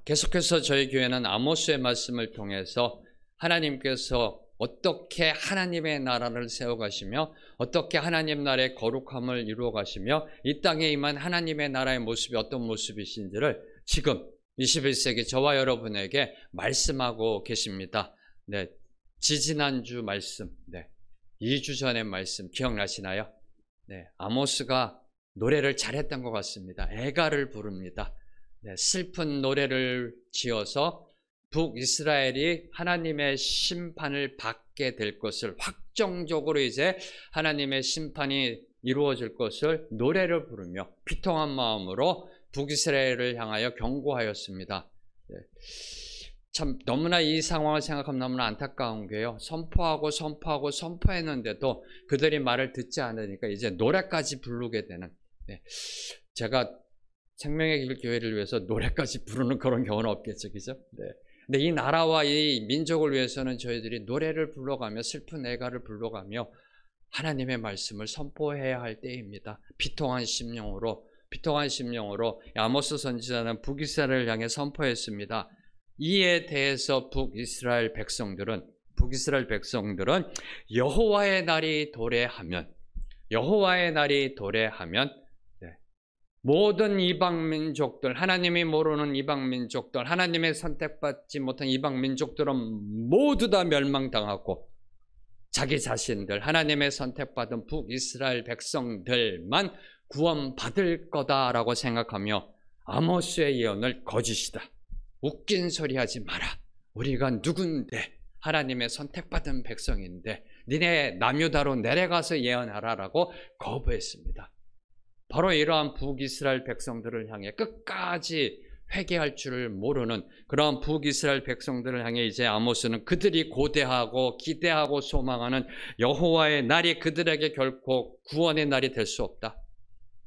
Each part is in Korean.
계속해서 저희 교회는 아모스의 말씀을 통해서 하나님께서 어떻게 하나님의 나라를 세워가시며 어떻게 하나님 나라의 거룩함을 이루어가시며 이 땅에 임한 하나님의 나라의 모습이 어떤 모습이신지를 지금 21세기 저와 여러분에게 말씀하고 계십니다. 네, 지지난주 말씀, 2주 전의 말씀 기억나시나요? 네, 아모스가 노래를 잘했던 것 같습니다. 애가를 부릅니다. 슬픈 노래를 지어서 북이스라엘이 하나님의 심판을 받게 될 것을, 확정적으로 이제 하나님의 심판이 이루어질 것을 노래를 부르며 비통한 마음으로 북이스라엘을 향하여 경고하였습니다. 참 너무나 이 상황을 생각하면 너무나 안타까운 게요, 선포했는데도 그들이 말을 듣지 않으니까 이제 노래까지 부르게 되는, 제가 생명의 길 교회를 위해서 노래까지 부르는 그런 경우는 없겠죠, 그죠? 근데 이 나라와 이 민족을 위해서는 저희들이 노래를 불러가며 슬픈 애가를 불러가며 하나님의 말씀을 선포해야 할 때입니다. 비통한 심령으로 아모스 선지자는 북이스라엘을 향해 선포했습니다. 이에 대해서 북이스라엘 백성들은 여호와의 날이 도래하면 모든 이방민족들, 하나님이 모르는 이방민족들, 하나님의 선택받지 못한 이방민족들은 모두 다 멸망당하고 자기 자신들, 하나님의 선택받은 북이스라엘 백성들만 구원받을 거다라고 생각하며 아모스의 예언을 거짓이다, 웃긴 소리 하지 마라, 우리가 누군데, 하나님의 선택받은 백성인데 니네 남유다로 내려가서 예언하라라고 거부했습니다. 바로 이러한 북이스라엘 백성들을 향해 끝까지 회개할 줄을 모르는 그러한 북이스라엘 백성들을 향해 이제 아모스는 그들이 고대하고 기대하고 소망하는 여호와의 날이 그들에게 결코 구원의 날이 될 수 없다,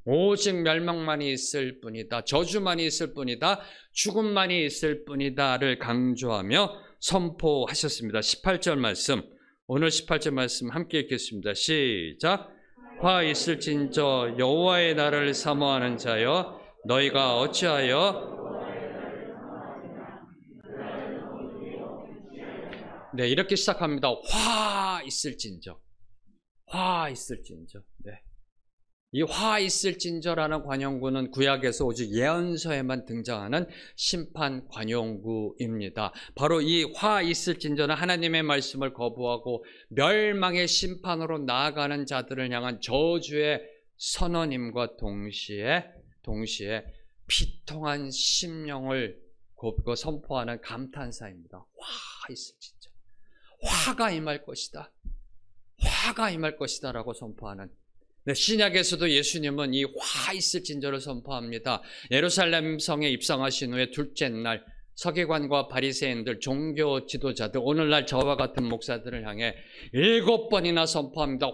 오직 멸망만이 있을 뿐이다, 저주만이 있을 뿐이다, 죽음만이 있을 뿐이다를 강조하며 선포하셨습니다. 18절 말씀, 오늘 18절 말씀 함께 읽겠습니다. 시작. 화 있을진저 여호와의 날을 사모하는 자여, 너희가 어찌하여 이렇게 시작합니다. 화 있을진저. 이 화 있을진저라는 관용구는 구약에서 오직 예언서에만 등장하는 심판 관용구입니다. 바로 이 화 있을진저는 하나님의 말씀을 거부하고 멸망의 심판으로 나아가는 자들을 향한 저주의 선언임과 동시에 비통한 심령을 곱고 선포하는 감탄사입니다. 화 있을진저, 화가 임할 것이다 라고 선포하는, 신약에서도 예수님은 이 화 있을진저를 선포합니다. 예루살렘 성에 입성하신 후에 둘째 날 서기관과 바리새인들, 종교 지도자들, 오늘날 저와 같은 목사들을 향해 7번이나 선포합니다.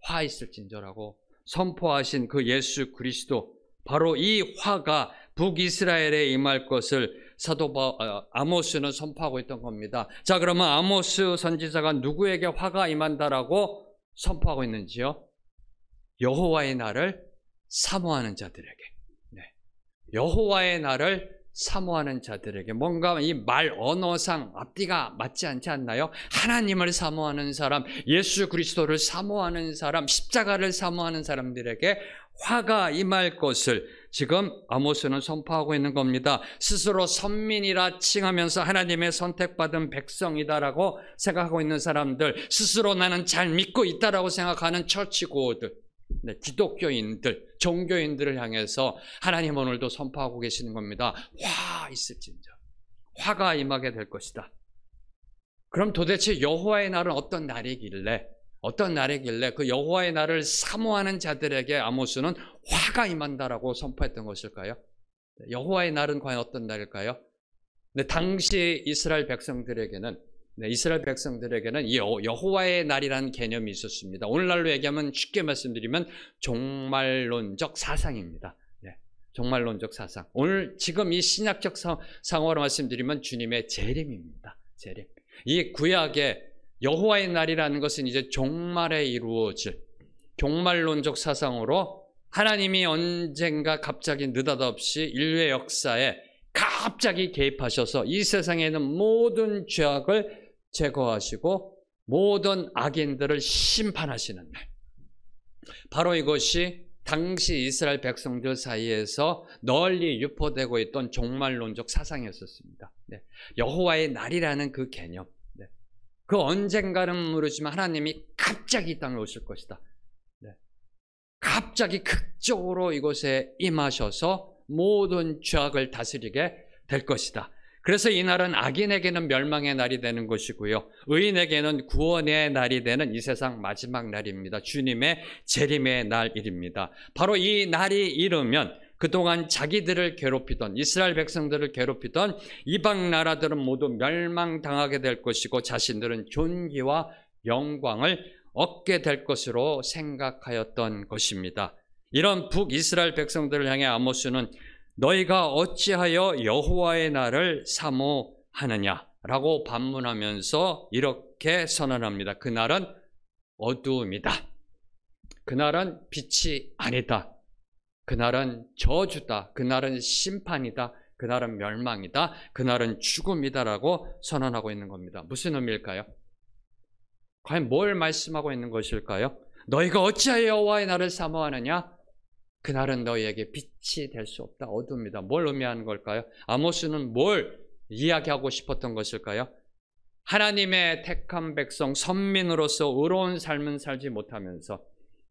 화 있을진저라고 선포하신 그 예수 그리스도, 바로 이 화가 북이스라엘에 임할 것을 사도 아모스는 선포하고 있던 겁니다. 자, 그러면 아모스 선지자가 누구에게 화가 임한다라고 선포하고 있는지요? 여호와의 날을 사모하는 자들에게. 여호와의 날을 사모하는 자들에게. 뭔가 이 말 언어상 앞뒤가 맞지 않지 않나요? 하나님을 사모하는 사람, 예수 그리스도를 사모하는 사람, 십자가를 사모하는 사람들에게 화가 임할 것을 지금 아모스는 선포하고 있는 겁니다. 스스로 선민이라 칭하면서 하나님의 선택받은 백성이다라고 생각하고 있는 사람들, 스스로 나는 잘 믿고 있다라고 생각하는 처치고들, 기독교인들, 종교인들을 향해서 하나님 오늘도 선포하고 계시는 겁니다. 화 있을진저, 화가 임하게 될 것이다. 그럼 도대체 여호와의 날은 어떤 날이길래 그 여호와의 날을 사모하는 자들에게 아모스는 화가 임한다라고 선포했던 것일까요? 여호와의 날은 과연 어떤 날일까요? 당시 이스라엘 백성들에게는 이 여호와의 날이라는 개념이 있었습니다. 오늘날로 얘기하면, 쉽게 말씀드리면 종말론적 사상입니다. 종말론적 사상. 오늘 지금 이 신약적 상어로 말씀드리면 주님의 재림입니다. 재림. 이 구약의 여호와의 날이라는 것은 이제 종말에 이루어질 종말론적 사상으로 하나님이 언젠가 갑자기 느닷없이 인류의 역사에 갑자기 개입하셔서 이 세상에 있는 모든 죄악을 제거하시고 모든 악인들을 심판하시는 날. 바로 이것이 당시 이스라엘 백성들 사이에서 널리 유포되고 있던 종말론적 사상이었습니다. 네. 여호와의 날이라는 그 개념. 네. 그 언젠가는 모르지만 하나님이 갑자기 이 땅에 오실 것이다. 네. 갑자기 극적으로 이곳에 임하셔서 모든 죄악을 다스리게 될 것이다. 그래서 이 날은 악인에게는 멸망의 날이 되는 것이고요, 의인에게는 구원의 날이 되는 이 세상 마지막 날입니다. 주님의 재림의 날입니다. 바로 이 날이 이르면 그동안 자기들을 괴롭히던, 이스라엘 백성들을 괴롭히던 이방 나라들은 모두 멸망당하게 될 것이고 자신들은 존귀와 영광을 얻게 될 것으로 생각하였던 것입니다. 이런 북이스라엘 백성들을 향해 아모스는 너희가 어찌하여 여호와의 날을 사모하느냐라고 반문하면서 이렇게 선언합니다. 그날은 어두움이다. 그날은 빛이 아니다. 그날은 저주다. 그날은 심판이다. 그날은 멸망이다. 그날은 죽음이다라고 선언하고 있는 겁니다. 무슨 의미일까요? 과연 뭘 말씀하고 있는 것일까요? 너희가 어찌하여 여호와의 날을 사모하느냐? 그날은 너희에게 빛이 될 수 없다. 어두움이다. 뭘 의미하는 걸까요? 아모스는 뭘 이야기하고 싶었던 것일까요? 하나님의 택한 백성, 선민으로서 의로운 삶은 살지 못하면서,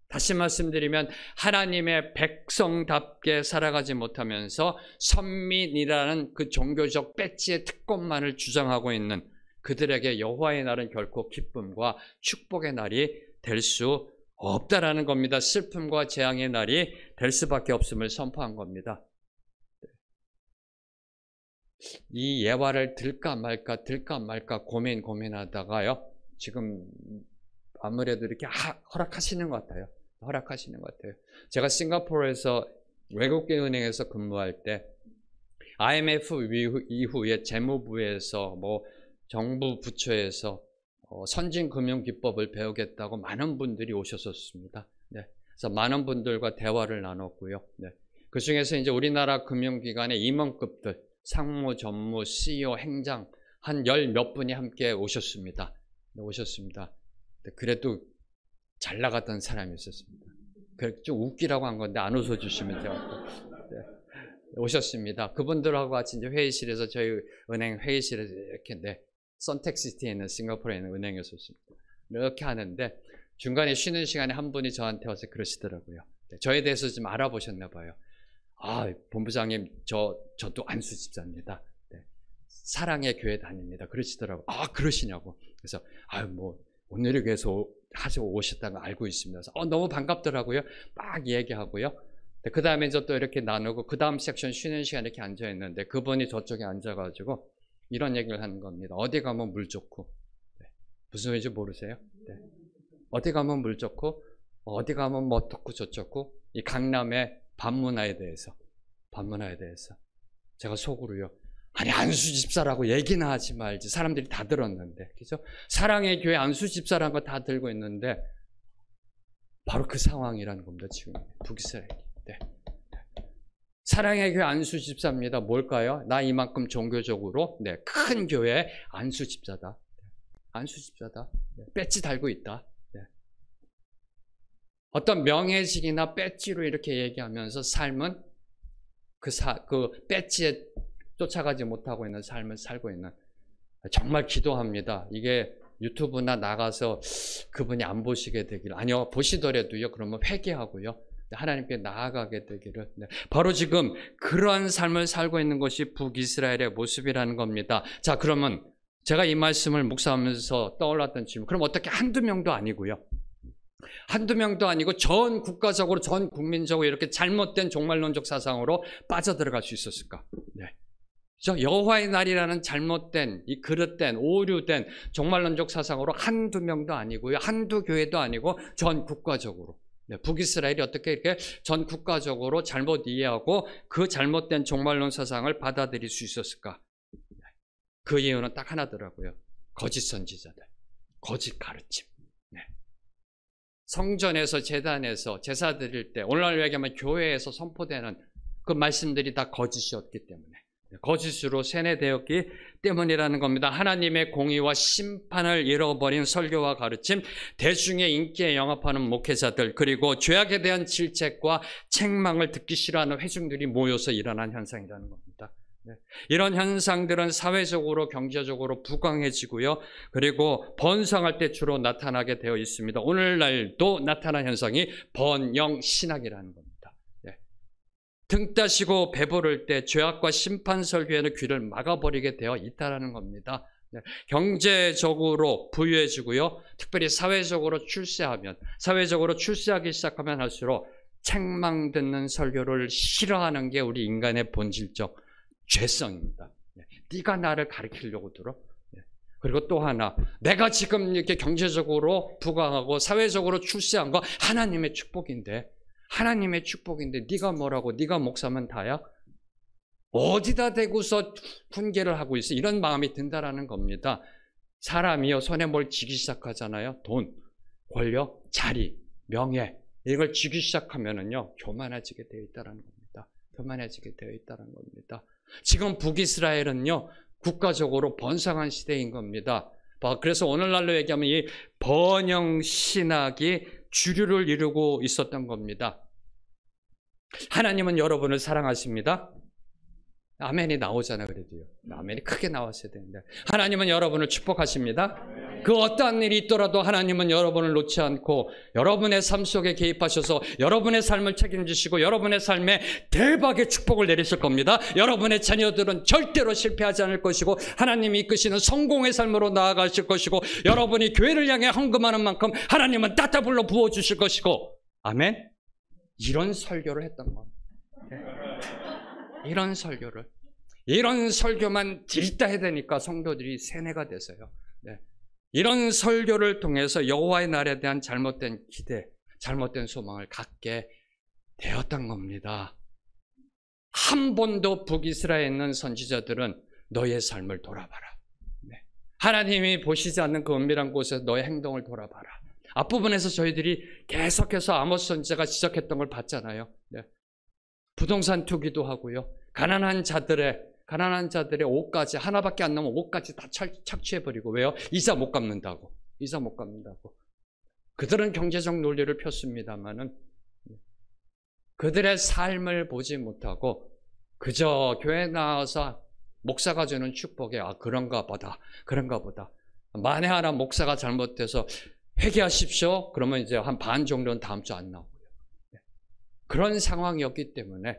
다시 말씀드리면 하나님의 백성답게 살아가지 못하면서 선민이라는 그 종교적 배지의 특권만을 주장하고 있는 그들에게 여호와의 날은 결코 기쁨과 축복의 날이 될 수 없다라는 겁니다. 슬픔과 재앙의 날이 될 수밖에 없음을 선포한 겁니다. 이 예화를 들까 말까 고민하다가요, 지금 아무래도 이렇게 허락하시는 것 같아요. 제가 싱가포르에서 외국계 은행에서 근무할 때 IMF 이후에 재무부에서 정부 부처에서 선진금융기법을 배우겠다고 많은 분들이 오셨었습니다. 네. 그래서 많은 분들과 대화를 나눴고요. 네. 그 중에서 이제 우리나라 금융기관의 임원급들, 상무, 전무, CEO, 행장 한 열 몇 분이 함께 오셨습니다. 네, 그래도 잘 나갔던 사람이 있었습니다. 좀 웃기라고 한 건데 안 웃어주시면 제가 네. 오셨습니다. 그분들하고 같이 이제 회의실에서, 저희 은행 회의실에서 이렇게 선택시티에 있는 싱가포르에 있는 은행이었습니다. 이렇게 하는데 중간에 쉬는 시간에 한 분이 저한테 와서 그러시더라고요. 네, 저에 대해서 좀 알아보셨나 봐요. 본부장님, 저도 안수 집사입니다. 네, 사랑의 교회 다닙니다. 그러시더라고요. 그러시냐고. 그래서 오늘을 위해서 하시고 오셨다는 거 알고 있습니다. 그래서 너무 반갑더라고요. 막 얘기하고요. 네, 그 다음에 또 이렇게 나누고 그 다음 섹션 쉬는 시간에 이렇게 앉아 있는데 그분이 저쪽에 앉아가지고 이런 얘기를 하는 겁니다. 어디 가면 물 좋고, 네. 무슨 소리인지 모르세요? 네. 어디 가면 물 좋고, 어디 가면 어떻고 저쩌고, 이 강남의 밤문화에 대해서 제가 속으로요, 아니 안수 집사라고 얘기나 하지 말지. 사람들이 다 들었는데, 그죠? 사랑의 교회 안수 집사라는 거 다 들고 있는데 바로 그 상황이라는 겁니다. 지금 북이스라엘이. 네. 사랑의 교회 안수 집사입니다. 뭘까요? 나 이만큼 종교적으로 큰 교회 안수 집사다. 배지 달고 있다. 어떤 명예직이나 배지로 이렇게 얘기하면서 삶은 그 배지에 쫓아가지 못하고 있는 삶을 살고 있는, 정말 기도합니다. 이게 유튜브나 나가서 그분이 안 보시게 되기를, 아니요, 보시더라도요, 그러면 회개하고요, 하나님께 나아가게 되기를. 바로 지금 그러한 삶을 살고 있는 것이 북이스라엘의 모습이라는 겁니다. 자, 그러면 제가 이 말씀을 묵상하면서 떠올랐던 질문, 그럼 어떻게 한두 명도 아니고요, 전 국가적으로, 전 국민적으로 이렇게 잘못된 종말론적 사상으로 빠져들어갈 수 있었을까? 여호와의 날이라는 잘못된, 이 그릇된, 오류된 종말론적 사상으로 한두 명도 아니고요, 한두 교회도 아니고 전 국가적으로, 북이스라엘이 어떻게 이렇게 전 국가적으로 잘못 이해하고 그 잘못된 종말론 사상을 받아들일 수 있었을까? 그 이유는 딱 하나더라고요. 거짓 선지자들, 거짓 가르침. 성전에서 제단에서 제사 드릴 때 오늘날 얘기하면 교회에서 선포되는 그 말씀들이 다 거짓이었기 때문에 거짓으로 세뇌되었기 때문이라는 겁니다. 하나님의 공의와 심판을 잃어버린 설교와 가르침, 대중의 인기에 영합하는 목회자들, 그리고 죄악에 대한 질책과 책망을 듣기 싫어하는 회중들이 모여서 일어난 현상이라는 겁니다. 이런 현상들은 사회적으로 경제적으로 부강해지고요. 그리고 번성할 때 주로 나타나게 되어 있습니다. 오늘날도 나타난 현상이 번영신학이라는 겁니다. 등 따시고 배부를 때 죄악과 심판 설교에는 귀를 막아버리게 되어 있다는 겁니다. 경제적으로 부유해지고요. 특별히 사회적으로 출세하기 시작하면 할수록 책망 듣는 설교를 싫어하는 게 우리 인간의 본질적 죄성입니다. 네가 나를 가르치려고 들어? 그리고 또 하나, 내가 지금 이렇게 경제적으로 부강하고 사회적으로 출세한 거 하나님의 축복인데 네가 뭐라고, 네가 목사면 다야? 어디다 대고서 훈계를 하고 있어? 이런 마음이 든다라는 겁니다. 사람이요, 손에 뭘 쥐기 시작하잖아요. 돈, 권력, 자리, 명예, 이걸 쥐기 시작하면은요, 교만해지게 되어 있다는 겁니다. 교만해지게 되어 있다는 겁니다. 지금 북이스라엘은요, 국가적으로 번성한 시대인 겁니다. 그래서 오늘날로 얘기하면 이 번영신학이 주류를 이루고 있었던 겁니다. 하나님은 여러분을 사랑하십니다. 아멘이 나오잖아요. 그래도요. 아멘이 크게 나왔어야 되는데. 하나님은 여러분을 축복하십니다. 그 어떠한 일이 있더라도 하나님은 여러분을 놓지 않고 여러분의 삶 속에 개입하셔서 여러분의 삶을 책임지시고 여러분의 삶에 대박의 축복을 내리실 겁니다. 여러분의 자녀들은 절대로 실패하지 않을 것이고 하나님이 이끄시는 성공의 삶으로 나아가실 것이고 여러분이 교회를 향해 헌금하는 만큼 하나님은 따따블로 부어주실 것이고, 아멘? 이런 설교를 했던 겁니다. 이런 설교만 들있다 해야 되니까 성도들이 세뇌가 돼서요. 이런 설교를 통해서 여호와의 날에 대한 잘못된 기대, 잘못된 소망을 갖게 되었던 겁니다. 한 번도 북이스라엘에 있는 선지자들은 너의 삶을 돌아봐라. 하나님이 보시지 않는 그 은밀한 곳에서 너의 행동을 돌아봐라. 앞부분에서 저희들이 계속해서 아모스 선지자가 지적했던 걸 봤잖아요. 부동산 투기도 하고요. 가난한 자들의 옷까지, 하나밖에 안 남은 옷까지 다 착취해버리고. 왜요? 이자 못 갚는다고. 그들은 경제적 논리를 폈습니다만은 그들의 삶을 보지 못하고 그저 교회 나와서 목사가 주는 축복에 그런가 보다. 만에 하나 목사가 잘못돼서 회개하십시오. 그러면 이제 한 반 정도는 다음 주 안 나오고요. 그런 상황이었기 때문에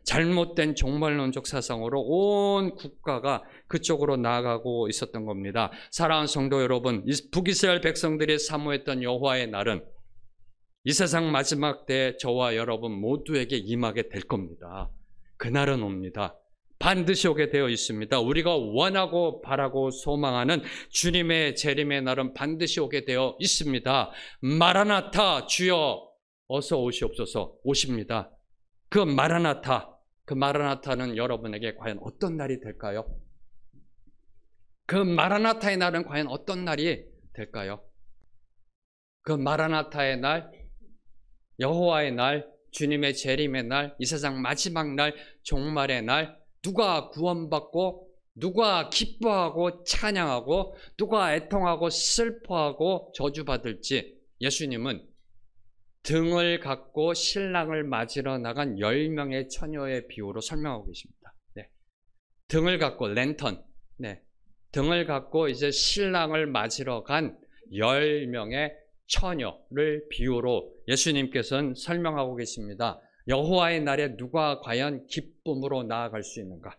잘못된 종말론적 사상으로 온 국가가 그쪽으로 나아가고 있었던 겁니다. 사랑하는 성도 여러분, 북이스라엘 백성들이 사모했던 여호와의 날은 이 세상 마지막 때에 저와 여러분 모두에게 임하게 될 겁니다. 그날은 옵니다. 반드시 오게 되어 있습니다. 우리가 원하고 바라고 소망하는 주님의 재림의 날은 반드시 오게 되어 있습니다. 마라나타, 주여 어서 오시옵소서. 오십니다. 그 마라나타는 여러분에게 과연 어떤 날이 될까요? 그 마라나타의 날은 과연 어떤 날이 될까요? 그 마라나타의 날, 여호와의 날, 주님의 재림의 날, 이 세상 마지막 날, 종말의 날, 누가 구원받고 누가 기뻐하고 찬양하고 누가 애통하고 슬퍼하고 저주받을지 예수님은 등을 갖고 신랑을 맞으러 나간 10명의 처녀의 비유로 설명하고 계십니다. 등을 갖고 랜턴, 등을 갖고 이제 신랑을 맞으러 간 10명의 처녀를 비유로 예수님께서는 설명하고 계십니다. 여호와의 날에 누가 과연 기쁨으로 나아갈 수 있는가?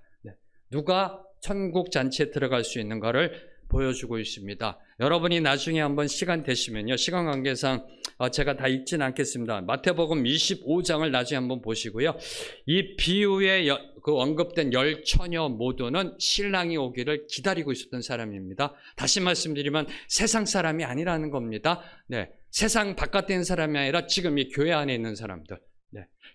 누가 천국 잔치에 들어갈 수 있는가를 보여주고 있습니다. 여러분이 나중에 한번 시간 되시면요. 시간 관계상 제가 다 읽지는 않겠습니다. 마태복음 25장을 나중에 한번 보시고요. 이 비유에 그 언급된 10처녀 모두는 신랑이 오기를 기다리고 있었던 사람입니다. 다시 말씀드리면 세상 사람이 아니라는 겁니다. 세상 바깥에 있는 사람이 아니라 지금 이 교회 안에 있는 사람들.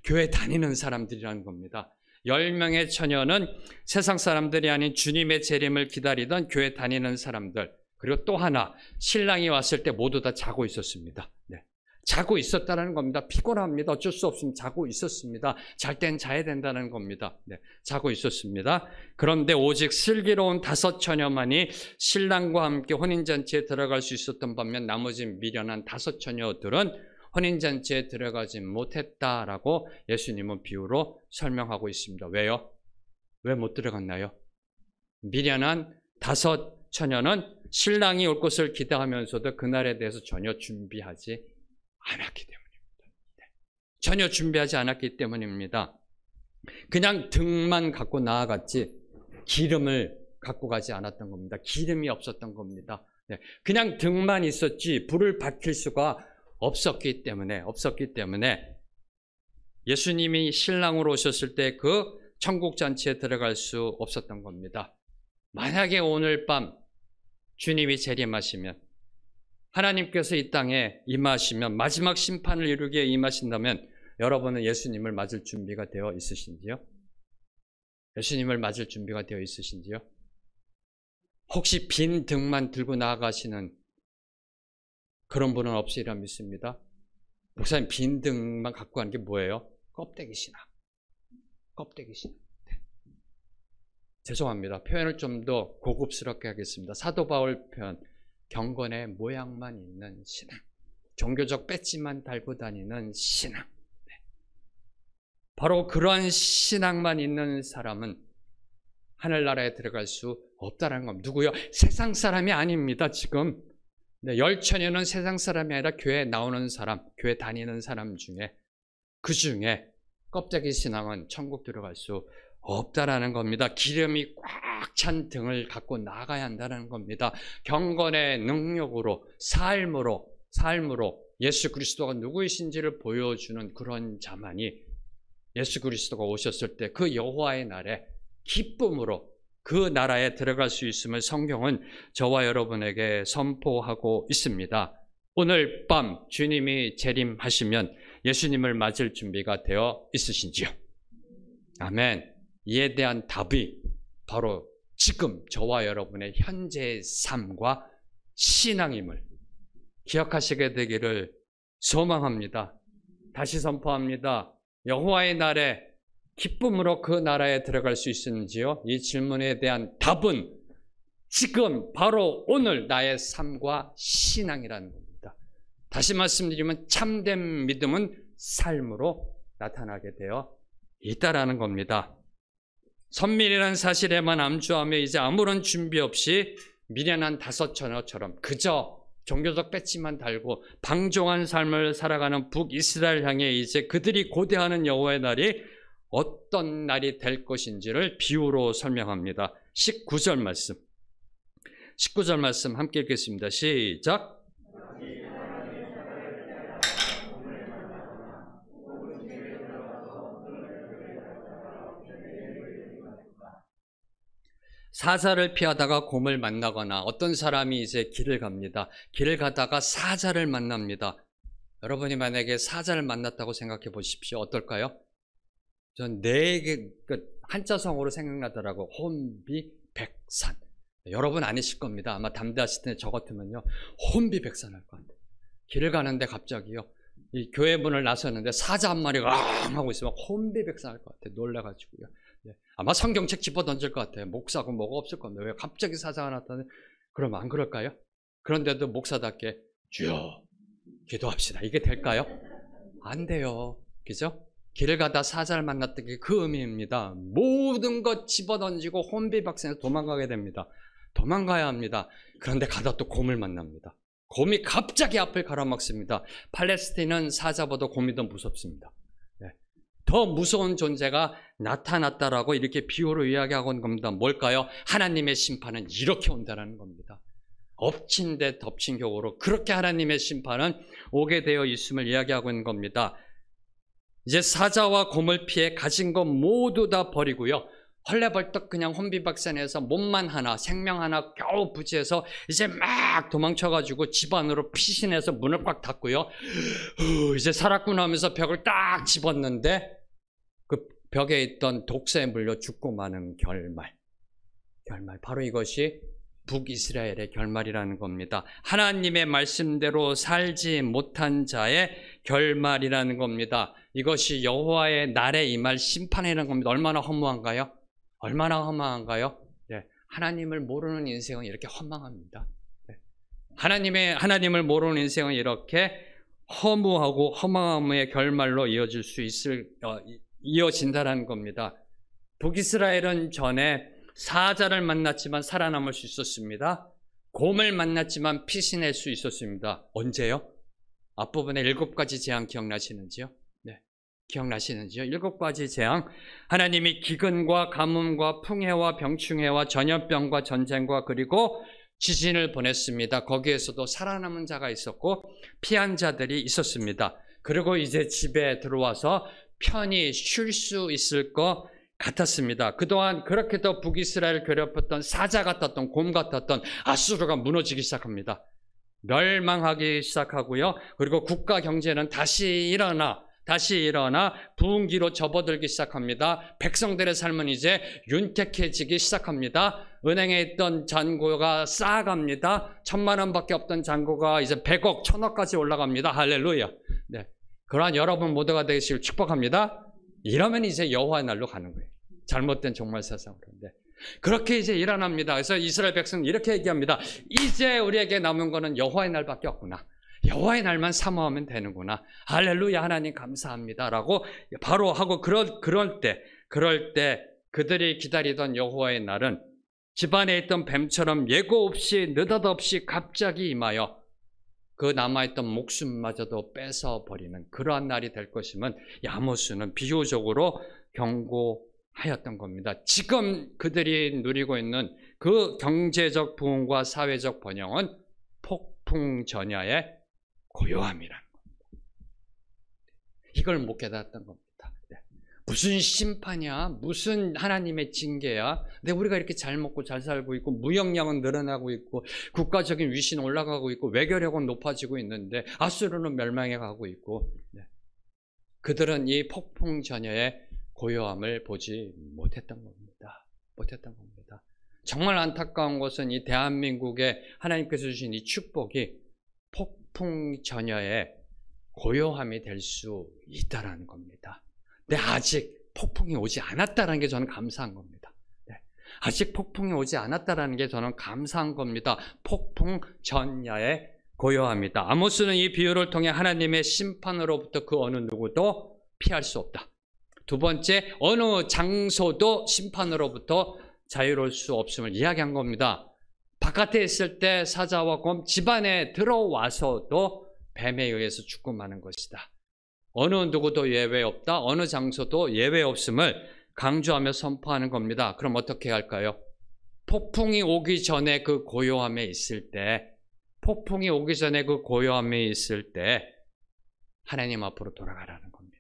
교회 다니는 사람들이라는 겁니다. 10명의 처녀는 세상 사람들이 아닌 주님의 재림을 기다리던 교회 다니는 사람들, 그리고 또 하나, 신랑이 왔을 때 모두 다 자고 있었습니다. 네. 자고 있었다는 겁니다. 피곤합니다. 어쩔 수 없으면 자고 있었습니다. 잘 땐 자야 된다는 겁니다. 네. 자고 있었습니다. 그런데 오직 슬기로운 5 처녀만이 신랑과 함께 혼인잔치에 들어갈 수 있었던 반면 나머지 미련한 5 처녀들은 혼인잔치에 들어가지 못했다라고 예수님은 비유로 설명하고 있습니다. 왜요? 왜 못 들어갔나요? 미련한 5 처녀는 신랑이 올 것을 기대하면서도 그날에 대해서 전혀 준비하지 않았기 때문입니다. 전혀 준비하지 않았기 때문입니다. 그냥 등만 갖고 나아갔지 기름을 갖고 가지 않았던 겁니다. 기름이 없었던 겁니다. 그냥 등만 있었지 불을 밝힐 수가 없었기 때문에 예수님이 신랑으로 오셨을 때 그 천국 잔치에 들어갈 수 없었던 겁니다. 만약에 오늘 밤 주님이 재림하시면, 하나님께서 이 땅에 임하시면, 마지막 심판을 이루기에 임하신다면 여러분은 예수님을 맞을 준비가 되어 있으신지요? 예수님을 맞을 준비가 되어 있으신지요? 혹시 빈 등만 들고 나아가시는 그런 분은 없으리라 믿습니다. 목사님, 빈 등만 갖고 가는 게 뭐예요? 껍데기 신앙. 껍데기 신앙. 네. 죄송합니다. 표현을 좀 더 고급스럽게 하겠습니다. 사도 바울 표현, 경건의 모양만 있는 신앙, 종교적 배지만 달고 다니는 신앙. 네. 바로 그러한 신앙만 있는 사람은 하늘나라에 들어갈 수 없다는 겁니다. 누구요? 세상 사람이 아닙니다. 지금 네, 10처녀는 세상 사람이 아니라 교회 나오는 사람, 교회 다니는 사람 중에, 그 중에 껍데기 신앙은 천국 들어갈 수 없다라는 겁니다. 기름이 꽉 찬 등을 갖고 나가야 한다는 겁니다. 경건의 능력으로, 삶으로 예수 그리스도가 누구이신지를 보여주는 그런 자만이 예수 그리스도가 오셨을 때 그 여호와의 날에 기쁨으로 그 나라에 들어갈 수 있음을 성경은 저와 여러분에게 선포하고 있습니다. 오늘 밤 주님이 재림하시면 예수님을 맞을 준비가 되어 있으신지요? 아멘. 이에 대한 답이 바로 지금 저와 여러분의 현재의 삶과 신앙임을 기억하시게 되기를 소망합니다. 다시 선포합니다. 여호와의 날에 기쁨으로 그 나라에 들어갈 수 있는지요? 이 질문에 대한 답은 지금 바로 오늘 나의 삶과 신앙이라는 겁니다. 다시 말씀드리면 참된 믿음은 삶으로 나타나게 되어 있다라는 겁니다. 선밀이라는 사실에만 암주하며 이제 아무런 준비 없이 미련한 5 처녀처럼 그저 종교적 배지만 달고 방종한 삶을 살아가는 북이스라엘 향해 이제 그들이 고대하는 여호와의 날이 어떤 날이 될 것인지를 비유로 설명합니다. 19절 말씀 함께 읽겠습니다. 시작. 사자를 피하다가 곰을 만나거나, 어떤 사람이 이제 길을 갑니다. 길을 가다가 사자를 만납니다. 여러분이 만약에 사자를 만났다고 생각해 보십시오. 어떨까요? 전 4개 한자성어로 생각나더라고. 혼비백산. 여러분 아니실 겁니다. 아마 담대하실 때 저 같으면요, 혼비백산 할 것 같아요. 길을 가는데 갑자기요, 이 교회 문을 나섰는데 사자 한 마리가 앙 하고 있으면 혼비백산 할 것 같아요. 놀라가지고요. 아마 성경책 집어 던질 것 같아요. 목사고 뭐가 없을 겁니다. 왜 갑자기 사자가 나타나는? 그럼 안 그럴까요? 그런데도 목사답게 주여 기도합시다. 이게 될까요? 안 돼요. 그죠? 길을 가다 사자를 만났던 게 그 의미입니다. 모든 것 집어 던지고 혼비백산에서 도망가게 됩니다. 도망가야 합니다. 그런데 가다 또 곰을 만납니다. 곰이 갑자기 앞을 가로막습니다. 팔레스틴은 사자보다 곰이 더 무섭습니다. 더 무서운 존재가 나타났다라고 이렇게 비유로 이야기하고 있는 겁니다. 뭘까요? 하나님의 심판은 이렇게 온다는 겁니다. 엎친 데 덮친 격으로 그렇게 하나님의 심판은 오게 되어 있음을 이야기하고 있는 겁니다. 이제 사자와 곰을 피해 가진 것 모두 다 버리고요, 헐레벌떡 그냥 혼비백산에서 몸만 하나, 생명 하나 겨우 부지해서 이제 막 도망쳐가지고 집 안으로 피신해서 문을 꽉 닫고요, 이제 살았구나 하면서 벽을 딱 집었는데 그 벽에 있던 독사에 물려 죽고 마는 결말, 바로 이것이 북이스라엘의 결말이라는 겁니다. 하나님의 말씀대로 살지 못한 자의 결말이라는 겁니다. 이것이 여호와의 날에 임할 심판이라는 겁니다. 얼마나 허무한가요? 얼마나 허망한가요? 네, 하나님을 모르는 인생은 이렇게 허망합니다. 네, 하나님을 모르는 인생은 이렇게 허무하고 허망함의 결말로 이어진다라는 겁니다. 북이스라엘은 전에 사자를 만났지만 살아남을 수 있었습니다. 곰을 만났지만 피신할 수 있었습니다. 언제요? 앞부분에 7가지 재앙 기억나시는지요? 네, 기억나시는지요? 7가지 재앙. 하나님이 기근과 가뭄과 풍해와 병충해와 전염병과 전쟁과 그리고 지진을 보냈습니다. 거기에서도 살아남은 자가 있었고 피한 자들이 있었습니다. 그리고 이제 집에 들어와서 편히 쉴 수 있을 것 같았습니다. 그동안 그렇게도 북이스라엘 괴롭혔던 사자 같았던 곰 같았던 아수르가 무너지기 시작합니다. 멸망하기 시작하고요. 그리고 국가 경제는 다시 일어나 부흥기로 접어들기 시작합니다. 백성들의 삶은 이제 윤택해지기 시작합니다. 은행에 있던 잔고가 쌓아갑니다. 1,000만 원밖에 없던 잔고가 이제 100억, 1,000억까지 올라갑니다. 할렐루야. 네, 그러한 여러분 모두가 되시길 축복합니다. 이러면 이제 여호와의 날로 가는 거예요. 잘못된 종말 세상으로. 그렇게 이제 일어납니다. 그래서 이스라엘 백성은 이렇게 얘기합니다. 이제 우리에게 남은 거는 여호와의 날밖에 없구나. 여호와의 날만 사모하면 되는구나. 할렐루야, 하나님 감사합니다 라고 바로 하고 그럴 때 그들이 기다리던 여호와의 날은 집안에 있던 뱀처럼 예고 없이 느닷없이 갑자기 임하여 그 남아있던 목숨마저도 뺏어버리는 그러한 날이 될 것임은 아모스는 비유적으로 경고하였던 겁니다. 지금 그들이 누리고 있는 그 경제적 부흥과 사회적 번영은 폭풍전야의 고요함이라는 겁니다. 이걸 못 깨달았던 겁니다. 무슨 심판이야? 무슨 하나님의 징계야? 근데 우리가 이렇게 잘 먹고 잘 살고 있고 무역량은 늘어나고 있고 국가적인 위신 올라가고 있고 외교력은 높아지고 있는데 아수르는 멸망해 가고 있고 그들은 이 폭풍전야의 고요함을 보지 못했던 겁니다. 정말 안타까운 것은 이 대한민국에 하나님께서 주신 이 축복이 폭풍전야의 고요함이 될 수 있다라는 겁니다. 근데 아직 폭풍이 오지 않았다는 게 저는 감사한 겁니다. 아직 폭풍이 오지 않았다는 게 저는 감사한 겁니다. 폭풍전야의 고요합니다. 아모스는 이 비유를 통해 하나님의 심판으로부터 그 어느 누구도 피할 수 없다. 두 번째, 어느 장소도 심판으로부터 자유로울 수 없음을 이야기한 겁니다. 바깥에 있을 때 사자와 곰, 집안에 들어와서도 뱀에 의해서 죽고 마는 것이다. 어느 누구도 예외 없다. 어느 장소도 예외 없음을 강조하며 선포하는 겁니다. 그럼 어떻게 할까요? 폭풍이 오기 전에 그 고요함에 있을 때 하나님 앞으로 돌아가라는 겁니다.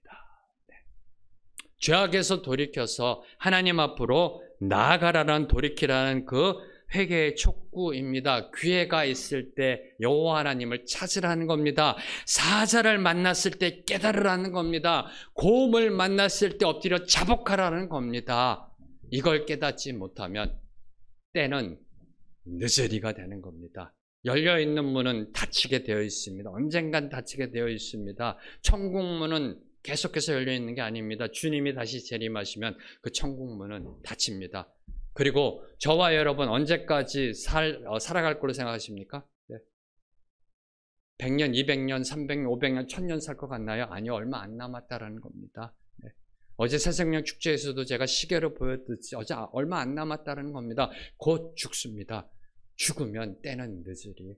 죄악에서 돌이켜서 하나님 앞으로 나아가라는 돌이키라는 그 회개의 촉구입니다. 기회가 있을 때 여호와 하나님을 찾으라는 겁니다. 사자를 만났을 때 깨달으라는 겁니다. 곰을 만났을 때 엎드려 자복하라는 겁니다. 이걸 깨닫지 못하면 때는 늦으리가 되는 겁니다. 열려있는 문은 닫히게 되어 있습니다. 언젠간 닫히게 되어 있습니다. 천국문은 계속해서 열려있는 게 아닙니다. 주님이 다시 재림하시면 그 천국문은 닫힙니다. 그리고 저와 여러분 언제까지 살아갈 거로 생각하십니까? 100년, 200년, 300년, 500년, 1000년 살 것 같나요? 아니요, 얼마 안 남았다라는 겁니다. 어제 새생명 축제에서도 제가 시계로 보여드렸듯이 얼마 안 남았다는 겁니다. 곧 죽습니다. 죽으면 때는 늦으리.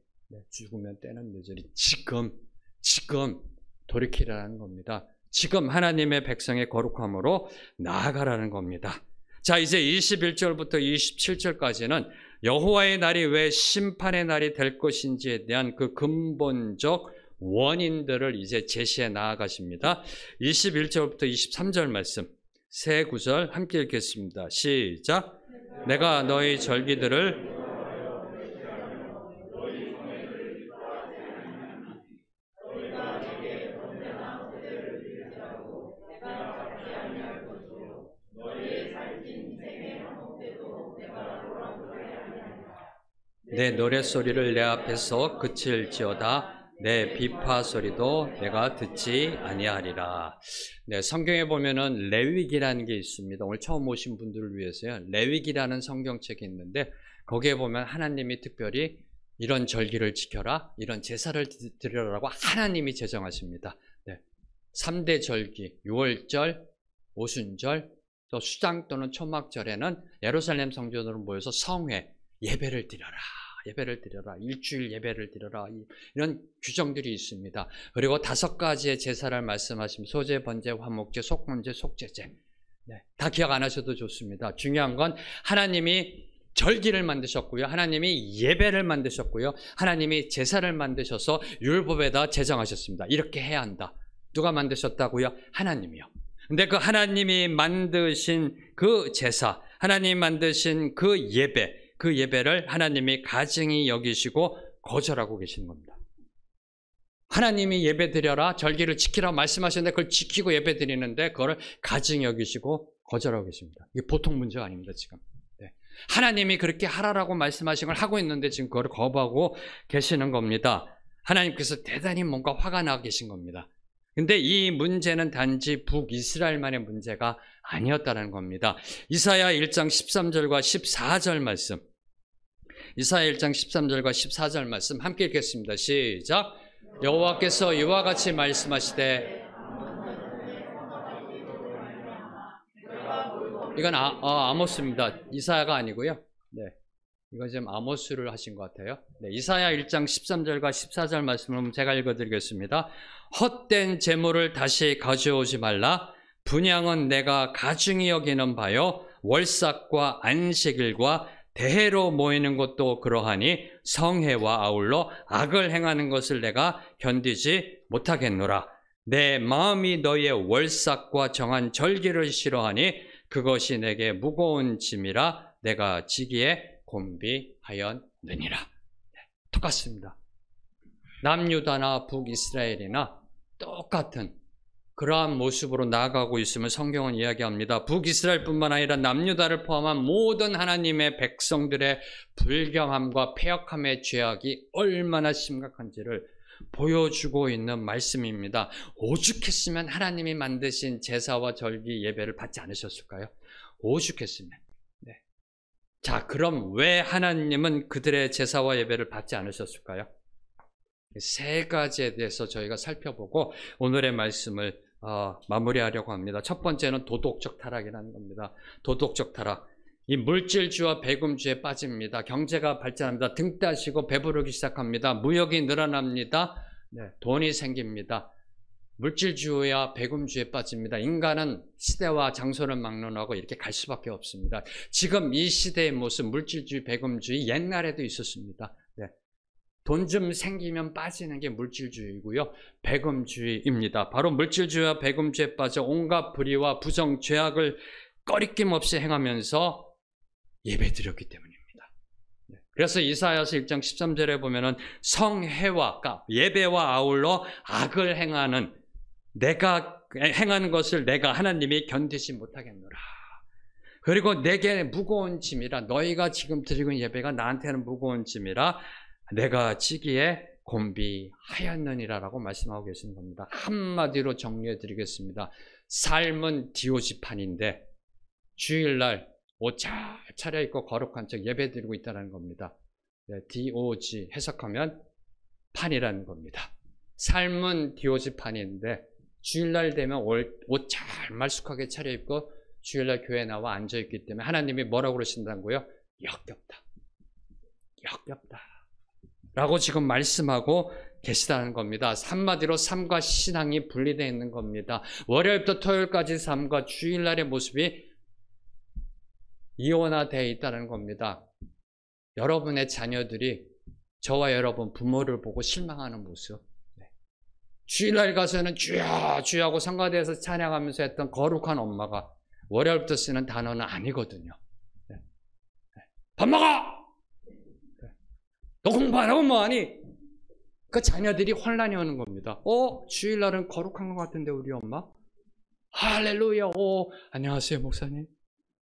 지금 돌이키라는 겁니다. 지금 하나님의 백성의 거룩함으로 나아가라는 겁니다. 자, 이제 21절부터 27절까지는 여호와의 날이 왜 심판의 날이 될 것인지에 대한 그 근본적 원인들을 이제 제시해 나아가십니다. 21절부터 23절 말씀 세 구절 함께 읽겠습니다. 시작. 내가 너희 절기들을 내 노랫소리를 내 앞에서 그칠지어다. 내 비파 소리도 내가 듣지 아니하리라. 네, 성경에 보면은 레위기라는 게 있습니다. 오늘 처음 오신 분들을 위해서요. 레위기라는 성경책이 있는데 거기에 보면 하나님이 특별히 이런 절기를 지켜라, 이런 제사를 드리라고 하나님이 제정하십니다. 네. 3대 절기, 유월절, 오순절, 또 수장 또는 초막절에는 예루살렘 성전으로 모여서 성회, 예배를 드려라. 예배를 드려라. 일주일 예배를 드려라. 이런 규정들이 있습니다. 그리고 5가지의 제사를 말씀하시면 소제, 번제, 화목제, 속건제, 속죄제. 네, 다 기억 안 하셔도 좋습니다. 중요한 건 하나님이 절기를 만드셨고요. 하나님이 예배를 만드셨고요. 하나님이 제사를 만드셔서 율법에다 제정하셨습니다. 이렇게 해야 한다. 누가 만드셨다고요? 하나님이요. 근데 그 하나님이 만드신 그 제사, 하나님이 만드신 그 예배, 그 예배를 하나님이 가증히 여기시고 거절하고 계시는 겁니다. 하나님이 예배 드려라, 절기를 지키라 말씀하셨는데 그걸 지키고 예배 드리는데 그걸 가증히 여기시고 거절하고 계십니다. 이게 보통 문제가 아닙니다, 지금. 네. 하나님이 그렇게 하라라고 말씀하신 걸 하고 있는데 지금 그걸 거부하고 계시는 겁니다. 하나님께서 대단히 뭔가 화가 나 계신 겁니다. 근데 이 문제는 단지 북이스라엘만의 문제가 아니었다는 겁니다. 이사야 1장 13절과 14절 말씀. 이사야 1장 13절과 14절 말씀 함께 읽겠습니다. 시작. 여호와께서 이와 같이 말씀하시되, 이건 아모스입니다. 이사야가 아니고요. 네. 이건 지금 아모스를 하신 것 같아요. 네, 이사야 1장 13절과 14절 말씀을 제가 읽어드리겠습니다. 헛된 재물을 다시 가져오지 말라. 분향은 내가 가증히 여기는 바요. 월삭과 안식일과 대회로 모이는 것도 그러하니 성회와 아울러 악을 행하는 것을 내가 견디지 못하겠노라. 내 마음이 너의 월삭과 정한 절기를 싫어하니 그것이 내게 무거운 짐이라 내가 지기에 곤비하였느니라. 네, 똑같습니다. 남유다나 북이스라엘이나 똑같은 그러한 모습으로 나아가고 있음을 성경은 이야기합니다. 북이스라엘뿐만 아니라 남유다를 포함한 모든 하나님의 백성들의 불경함과 패역함의 죄악이 얼마나 심각한지를 보여주고 있는 말씀입니다. 오죽했으면 하나님이 만드신 제사와 절기 예배를 받지 않으셨을까요? 오죽했으면. 네. 자, 그럼 왜 하나님은 그들의 제사와 예배를 받지 않으셨을까요? 3가지에 대해서 저희가 살펴보고 오늘의 말씀을 마무리하려고 합니다. 첫 번째는 도덕적 타락이라는 겁니다. 도덕적 타락. 이 물질주와 배금주에 빠집니다. 경제가 발전합니다. 등 따시고 배부르기 시작합니다. 무역이 늘어납니다. 네, 돈이 생깁니다. 물질주와 배금주에 빠집니다. 인간은 시대와 장소를 막론하고 이렇게 갈 수밖에 없습니다. 지금 이 시대의 모습, 물질주의, 배금주의 옛날에도 있었습니다. 네. 돈 좀 생기면 빠지는 게 물질주의고요. 배금주의입니다. 바로 물질주의와 배금주의에 빠져 온갖 불의와 부정, 죄악을 꺼리낌 없이 행하면서 예배드렸기 때문입니다. 그래서 이사야서 1장 13절에 보면은 성회와 예배와 아울러 악을 행하는 내가 행하는 것을 내가 하나님이 견디지 못하겠노라. 그리고 내게 무거운 짐이라 너희가 지금 드리고 있는 예배가 나한테는 무거운 짐이라 내가 지기에 곤비하였느니라라고 말씀하고 계시는 겁니다. 한마디로 정리해 드리겠습니다. 삶은 디오지판인데 주일날 옷 잘 차려입고 거룩한 척 예배드리고 있다는 겁니다. 네, DOG 해석하면 판이라는 겁니다. 삶은 디오지판인데 주일날 되면 옷 잘 말쑥하게 차려입고 주일날 교회에 나와 앉아있기 때문에 하나님이 뭐라고 그러신다고요? 역겹다. 역겹다. 라고 지금 말씀하고 계시다는 겁니다. 한마디로 삶과 신앙이 분리되어 있는 겁니다. 월요일부터 토요일까지 삶과 주일날의 모습이 이원화되어 있다는 겁니다. 여러분의 자녀들이 저와 여러분 부모를 보고 실망하는 모습. 주일날 가서는 주여 주여 하고 성가대에서 찬양하면서 했던 거룩한 엄마가 월요일부터 쓰는 단어는 아니거든요. 밥 먹어! 너 공부 안 하고 뭐하니? 그 자녀들이 혼란이 오는 겁니다. 주일날은 거룩한 것 같은데 우리 엄마? 할렐루야. 안녕하세요 목사님.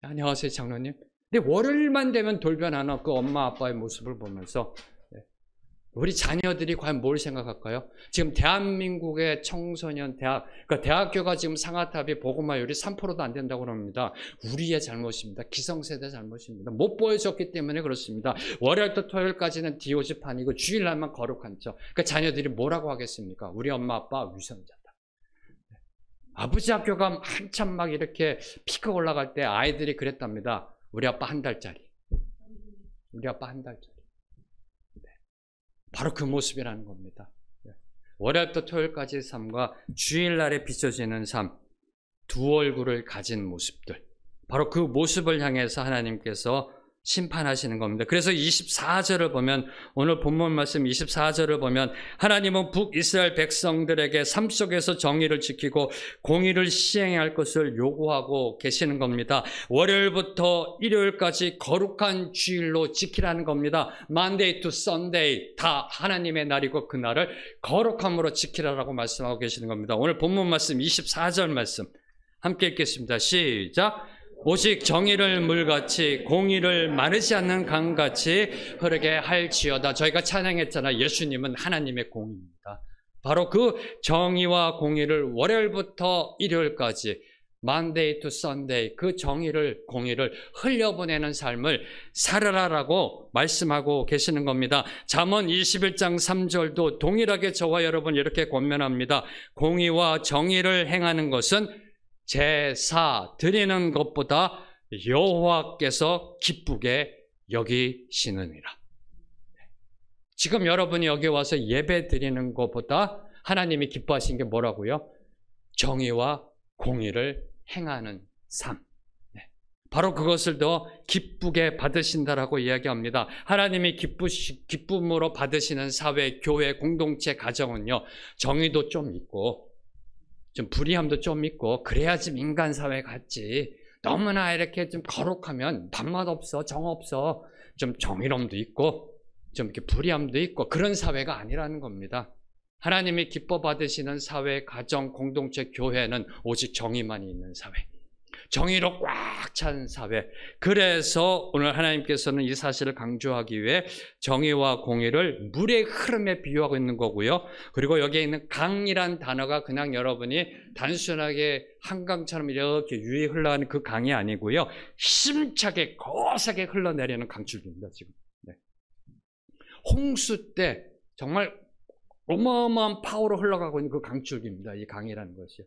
안녕하세요 장로님. 근데 월요일만 되면 돌변하는 그 엄마 아빠의 모습을 보면서 우리 자녀들이 과연 뭘 생각할까요? 지금 대한민국의 청소년 그러니까 대학교가 지금 상아탑이 복음화율이 3%도 안 된다고 합니다. 우리의 잘못입니다. 기성세대 잘못입니다. 못 보여줬기 때문에 그렇습니다. 월요일부터 토요일까지는 디오즈판이고 주일날만 거룩한 척. 그러니까 자녀들이 뭐라고 하겠습니까? 우리 엄마 아빠 위선자다. 아버지 학교가 한참 막 이렇게 피크 올라갈 때 아이들이 그랬답니다. 우리 아빠 한 달짜리. 우리 아빠 한 달짜리. 바로 그 모습이라는 겁니다. 월요일부터 토요일까지의 삶과 주일날에 비춰지는 삶, 두 얼굴을 가진 모습들, 바로 그 모습을 향해서 하나님께서 심판하시는 겁니다. 그래서 24절을 보면, 오늘 본문 말씀 24절을 보면 하나님은 북이스라엘 백성들에게 삶 속에서 정의를 지키고 공의를 시행해야 할 것을 요구하고 계시는 겁니다. 월요일부터 일요일까지 거룩한 주일로 지키라는 겁니다. Monday to Sunday 다 하나님의 날이고 그 날을 거룩함으로 지키라라고 말씀하고 계시는 겁니다. 오늘 본문 말씀 24절 말씀 함께 읽겠습니다. 시작. 오직 정의를 물같이 공의를 마르지 않는 강같이 흐르게 할지어다. 저희가 찬양했잖아요. 예수님은 하나님의 공의입니다. 바로 그 정의와 공의를 월요일부터 일요일까지 Monday to Sunday 그 정의를 공의를 흘려보내는 삶을 살아라라고 말씀하고 계시는 겁니다. 잠언 21장 3절도 동일하게 저와 여러분 이렇게 권면합니다. 공의와 정의를 행하는 것은 제사 드리는 것보다 여호와께서 기쁘게 여기시느니라. 지금 여러분이 여기 와서 예배 드리는 것보다 하나님이 기뻐하신 게 뭐라고요? 정의와 공의를 행하는 삶. 바로 그것을 더 기쁘게 받으신다라고 이야기합니다. 하나님이 기쁨으로 받으시는 사회, 교회, 공동체, 가정은요, 정의도 좀 있고 좀 불의함도 좀 있고 그래야 좀 인간 사회 같지. 너무나 이렇게 좀 거룩하면 밥맛 없어, 정 없어. 좀 정의로움도 있고 좀 이렇게 불의함도 있고 그런 사회가 아니라는 겁니다. 하나님이 기뻐 받으시는 사회, 가정, 공동체, 교회는 오직 정의만이 있는 사회. 정의로 꽉 찬 사회. 그래서 오늘 하나님께서는 이 사실을 강조하기 위해 정의와 공의를 물의 흐름에 비유하고 있는 거고요. 그리고 여기에 있는 강이란 단어가 그냥 여러분이 단순하게 한강처럼 이렇게 유유히 흘러가는 그 강이 아니고요. 힘차게 거세게 흘러내리는 강줄기입니다. 지금. 홍수 때 정말 어마어마한 파워로 흘러가고 있는 그 강줄기입니다. 이 강이라는 것이요.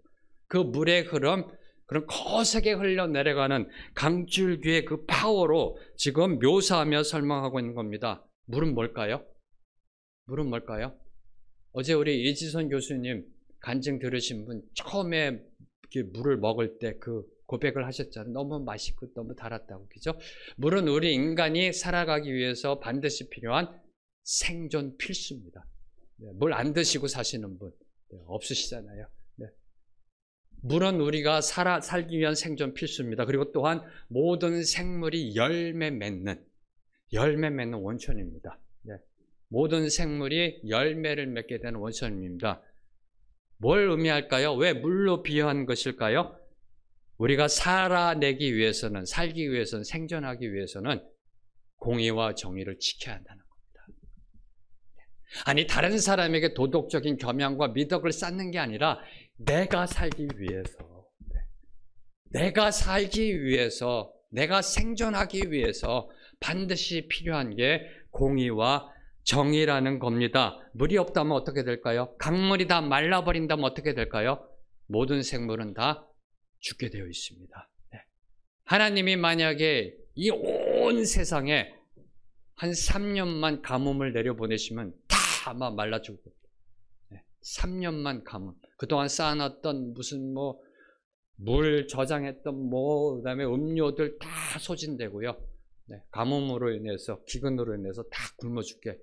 그 물의 흐름, 그런 거세게 흘러내려가는 강줄기의 그 파워로 지금 묘사하며 설명하고 있는 겁니다. 물은 뭘까요? 물은 뭘까요? 어제 우리 이지선 교수님 간증 들으신 분 처음에 물을 먹을 때 그 고백을 하셨잖아요. 너무 맛있고 너무 달았다고. 그죠? 물은 우리 인간이 살아가기 위해서 반드시 필요한 생존 필수입니다. 물 안 드시고 사시는 분 없으시잖아요. 물은 우리가 살기 위한 생존 필수입니다. 그리고 또한 모든 생물이 열매 맺는 원천입니다. 모든 생물이 열매를 맺게 되는 원천입니다. 뭘 의미할까요? 왜 물로 비유한 것일까요? 우리가 살기 위해서는 생존하기 위해서는 공의와 정의를 지켜야 한다는 겁니다. 아니 다른 사람에게 도덕적인 겸양과 미덕을 쌓는 게 아니라 내가 살기 위해서, 내가 생존하기 위해서 반드시 필요한 게 공의와 정의라는 겁니다. 물이 없다면 어떻게 될까요? 강물이 다 말라버린다면 어떻게 될까요? 모든 생물은 다 죽게 되어 있습니다. 하나님이 만약에 이 온 세상에 한 3년만 가뭄을 내려보내시면 다 아마 말라 죽을 겁니다. 3년만 가뭄. 그동안 쌓아놨던 무슨 물 저장했던 그다음에 음료들 다 소진되고요. 가뭄으로 인해서 기근으로 인해서 다 굶어 죽게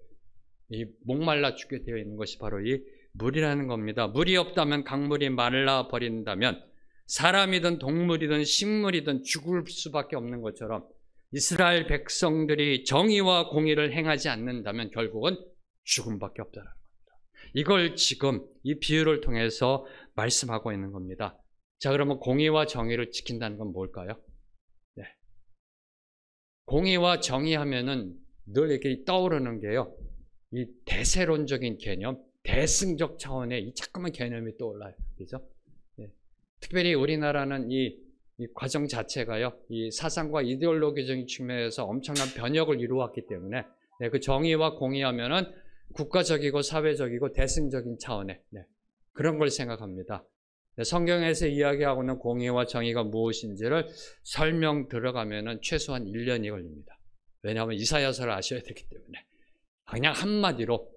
이 목말라 죽게 되어 있는 것이 바로 이 물이라는 겁니다. 물이 없다면 강물이 말라 버린다면 사람이든 동물이든 식물이든 죽을 수밖에 없는 것처럼 이스라엘 백성들이 정의와 공의를 행하지 않는다면 결국은 죽음밖에 없다는 겁니다. 이걸 지금 이 비유를 통해서 말씀하고 있는 겁니다. 자, 그러면 공의와 정의를 지킨다는 건 뭘까요? 공의와 정의하면은 늘 이렇게 떠오르는 게요, 이 대세론적인 개념, 대승적 차원의 이 자꾸만 개념이 떠올라요. 그죠? 예. 특별히 우리나라는 이 과정 자체가요, 이 사상과 이데올로기적인 측면에서 엄청난 변혁을 이루었기 때문에, 네, 그 정의와 공의하면은 국가적이고 사회적이고 대승적인 차원의, 네, 그런 걸 생각합니다. 네, 성경에서 이야기하고 있는 공의와 정의가 무엇인지를 설명 들어가면은 최소한 1년이 걸립니다. 왜냐하면 이사야서를 아셔야 되기 때문에. 그냥 한마디로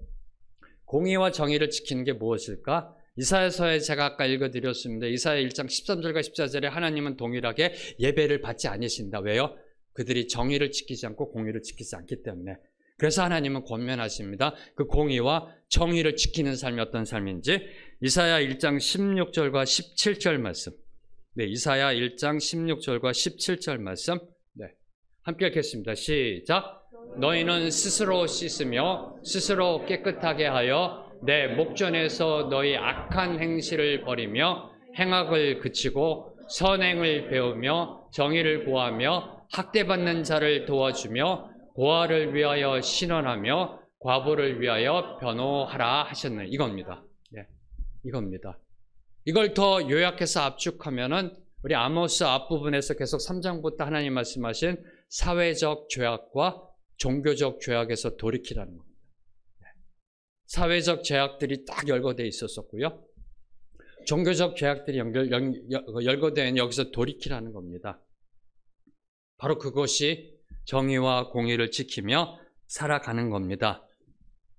공의와 정의를 지키는 게 무엇일까? 이사야서에 제가 아까 읽어드렸습니다. 이사야 1장 13절과 14절에 하나님은 동일하게 예배를 받지 않으신다. 왜요? 그들이 정의를 지키지 않고 공의를 지키지 않기 때문에. 그래서 하나님은 권면하십니다. 그 공의와 정의를 지키는 삶이 어떤 삶인지. 이사야 1장 16절과 17절 말씀. 네, 이사야 1장 16절과 17절 말씀. 네, 함께 읽겠습니다. 시작. 너희는 스스로 씻으며 스스로 깨끗하게 하여 내 목전에서 너희 악한 행실을 버리며 행악을 그치고 선행을 배우며 정의를 구하며 학대받는 자를 도와주며 고아를 위하여 신원하며 과부를 위하여 변호하라 하셨네. 이겁니다. 네, 이겁니다. 이걸 더 요약해서 압축하면은 우리 아모스 앞부분에서 계속 3장부터 하나님 말씀하신 사회적 죄악과 종교적 죄악에서 돌이키라는 겁니다. 사회적 죄악들이 딱 열거되어 있었었고요. 종교적 죄악들이 열거된 여기서 돌이키라는 겁니다. 바로 그것이 정의와 공의를 지키며 살아가는 겁니다.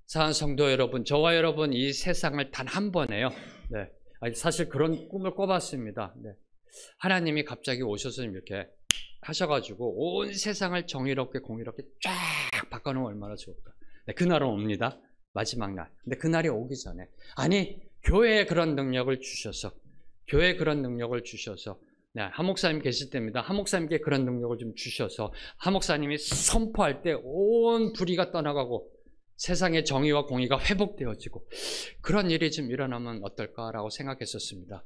사랑하는 성도 여러분, 저와 여러분 이 세상을 단 한 번에요. 네, 사실 그런 꿈을 꿔봤습니다. 네. 하나님이 갑자기 오셔서 이렇게 하셔가지고 온 세상을 정의롭게 공의롭게 쫙 바꿔놓으면 얼마나 좋을까. 네, 그날은 옵니다. 마지막 날. 근데 그날이 오기 전에, 아니 교회에 그런 능력을 주셔서, 교회에 그런 능력을 주셔서, 네, 한 목사님 계실 때입니다. 한 목사님께 그런 능력을 좀 주셔서 한 목사님이 선포할 때 온 불의가 떠나가고 세상의 정의와 공의가 회복되어지고 그런 일이 좀 일어나면 어떨까라고 생각했었습니다.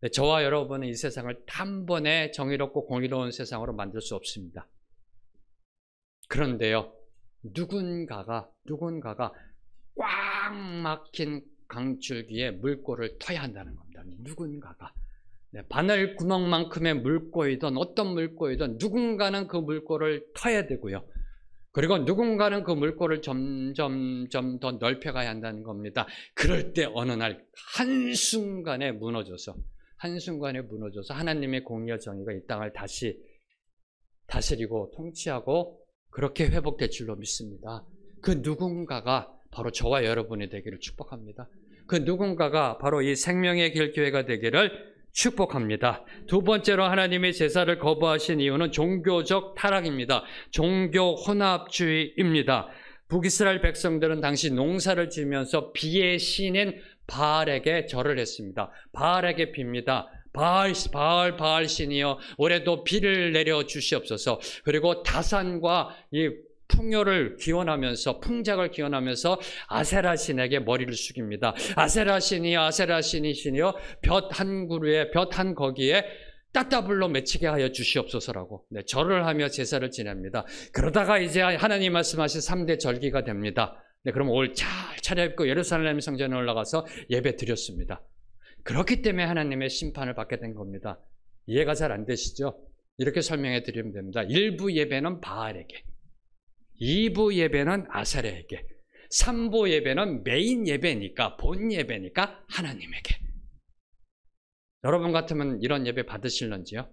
네, 저와 여러분은 이 세상을 단번에 정의롭고 공의로운 세상으로 만들 수 없습니다. 그런데요, 누군가가 꽉 막힌 강줄기에 물꼬를 터야 한다는 겁니다. 누군가가. 네, 바늘 구멍만큼의 물꼬이든 어떤 물꼬이든 누군가는 그 물꼬를 터야 되고요. 그리고 누군가는 그 물꼬를 점점 더 넓혀가야 한다는 겁니다. 그럴 때 어느 날 한순간에 무너져서 하나님의 공의와 정의가 이 땅을 다시 다스리고 통치하고 그렇게 회복될 줄로 믿습니다. 그 누군가가 바로 저와 여러분이 되기를 축복합니다. 그 누군가가 바로 이 생명의 길 교회가 되기를 축복합니다. 두 번째로 하나님의 제사를 거부하신 이유는 종교적 타락입니다. 종교 혼합주의입니다. 북이스라엘 백성들은 당시 농사를 지으면서 비의 신인 바알에게 절을 했습니다. 바알에게 빕니다. 바알 신이여, 올해도 비를 내려 주시옵소서. 그리고 다산과 이 풍요를 기원하면서, 풍작을 기원하면서 아세라 신에게 머리를 숙입니다. 아세라 신이여, 볕 한 그루에, 볕 한 거기에 따따블로 맺히게 하여 주시옵소서라고, 네, 절을 하며 제사를 지냅니다. 그러다가 이제 하나님 말씀하신 3대 절기가 됩니다. 네, 그럼 옷 잘 차려입고 예루살렘 성전에 올라가서 예배 드렸습니다. 그렇기 때문에 하나님의 심판을 받게 된 겁니다. 이해가 잘 안 되시죠? 이렇게 설명해 드리면 됩니다. 1부 예배는 바알에게, 2부 예배는 아세라에게, 3부 예배는 메인 예배니까, 본 예배니까 하나님에게. 여러분 같으면 이런 예배 받으실런지요?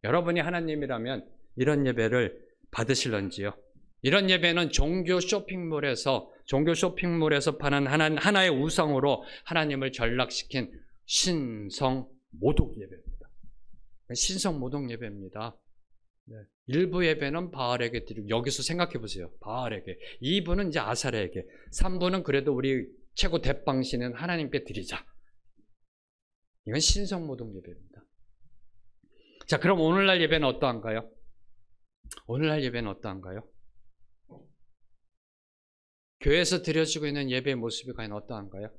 여러분이 하나님이라면 이런 예배를 받으실런지요? 이런 예배는 종교 쇼핑몰에서 파는 하나의 우상으로 하나님을 전락시킨 신성 모독 예배입니다. 신성 모독 예배입니다. 네. 1부 예배는 바알에게 드리고, 여기서 생각해 보세요. 바알에게. 2부는 이제 아사레에게. 3부는 그래도 우리 최고 대빵신은 하나님께 드리자. 이건 신성 모독 예배입니다. 자, 그럼 오늘날 예배는 어떠한가요? 오늘날 예배는 어떠한가요? 교회에서 드려지고 있는 예배의 모습이 과연 어떠한가요?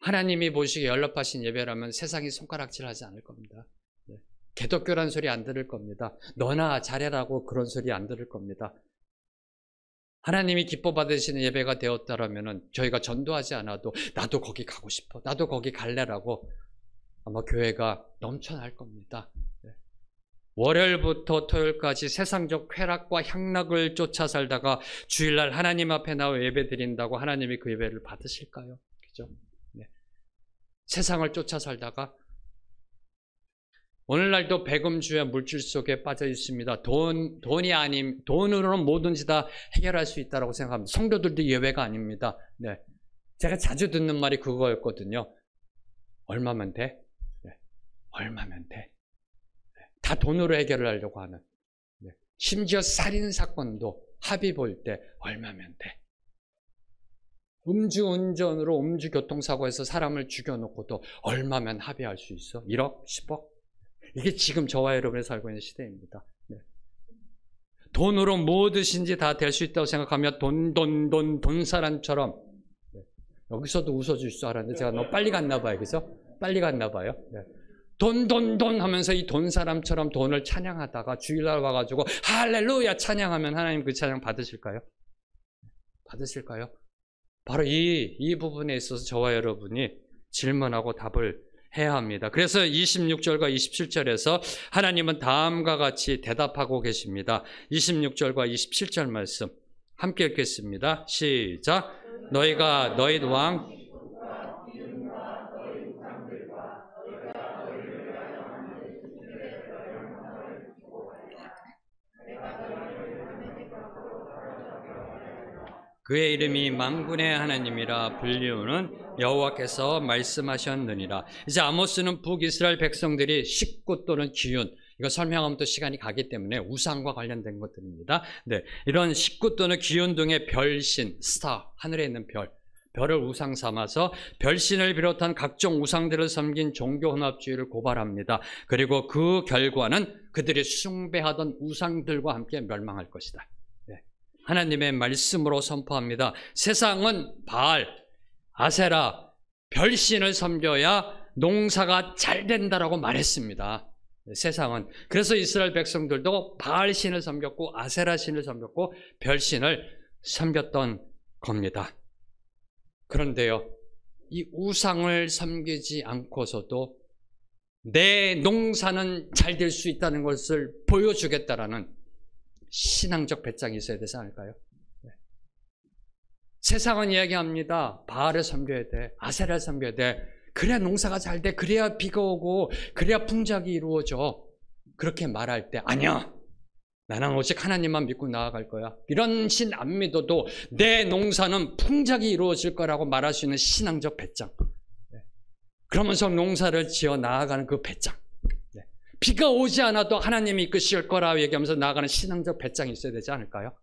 하나님이 보시기에 연락하신 예배라면 세상이 손가락질하지 않을 겁니다. 네. 개독교란 소리 안 들을 겁니다. 너나 잘해라고 그런 소리 안 들을 겁니다. 하나님이 기뻐 받으시는 예배가 되었다라면 저희가 전도하지 않아도 나도 거기 가고 싶어, 나도 거기 갈래라고 아마 교회가 넘쳐날 겁니다. 월요일부터 토요일까지 세상적 쾌락과 향락을 쫓아 살다가 주일날 하나님 앞에 나와 예배 드린다고 하나님이 그 예배를 받으실까요? 그죠? 네. 세상을 쫓아 살다가 오늘날도 배금주의 물질 속에 빠져 있습니다. 돈으로는 뭐든지 다 해결할 수 있다고 생각합니다. 성도들도 예외가 아닙니다. 네. 제가 자주 듣는 말이 그거였거든요. 얼마면 돼? 네. 얼마면 돼? 네. 다 돈으로 해결을 하려고 하는. 네. 심지어 살인사건도 합의 볼 때 얼마면 돼? 음주운전으로 음주교통사고에서 사람을 죽여놓고도 얼마면 합의할 수 있어? 1억? 10억? 이게 지금 저와 여러분이 살고 있는 시대입니다. 네. 돈으로 무엇이든지 다 될 수 있다고 생각하며 돈 사람처럼 네. 여기서도 웃어줄 줄 알았는데 제가 너무 빨리 갔나 봐요. 그죠? 빨리 갔나 봐요. 네. 돈 하면서 이 돈 사람처럼 돈을 찬양하다가 주일날 와가지고 할렐루야 찬양하면 하나님 그 찬양 받으실까요? 받으실까요? 바로 이 부분에 있어서 저와 여러분이 질문하고 답을 해야 합니다. 그래서 26절과 27절에서 하나님은 다음과 같이 대답하고 계십니다. 26절과 27절 말씀 함께 읽겠습니다. 시작. 너희가 너희 왕 그의 이름이 만군의 하나님이라 불리우는 여호와께서 말씀하셨느니라. 이제 아모스는 북이스라엘 백성들이 식구 또는 기운, 이거 설명하면 또 시간이 가기 때문에 우상과 관련된 것들입니다. 네, 이런 식구 또는 기운 등의 별신, 스타, 하늘에 있는 별을 우상 삼아서 별신을 비롯한 각종 우상들을 섬긴 종교혼합주의를 고발합니다. 그리고 그 결과는 그들이 숭배하던 우상들과 함께 멸망할 것이다. 하나님의 말씀으로 선포합니다. 세상은 바알, 아세라, 별신을 섬겨야 농사가 잘 된다라고 말했습니다. 세상은. 그래서 이스라엘 백성들도 바알 신을 섬겼고 아세라 신을 섬겼고 별신을 섬겼던 겁니다. 그런데요, 이 우상을 섬기지 않고서도 내 농사는 잘 될 수 있다는 것을 보여주겠다라는 신앙적 배짱이 있어야 되지 않을까요? 네. 세상은 이야기합니다. 바알을 섬겨야 돼. 아세라를 섬겨야 돼. 그래야 농사가 잘 돼. 그래야 비가 오고 그래야 풍작이 이루어져. 그렇게 말할 때 아니야. 나는 오직 하나님만 믿고 나아갈 거야. 이런 신 안 믿어도 내 농사는 풍작이 이루어질 거라고 말할 수 있는 신앙적 배짱. 네. 그러면서 농사를 지어 나아가는 그 배짱. 비가 오지 않아도 하나님이 이끄실 거라고 얘기하면서 나아가는 신앙적 배짱이 있어야 되지 않을까요?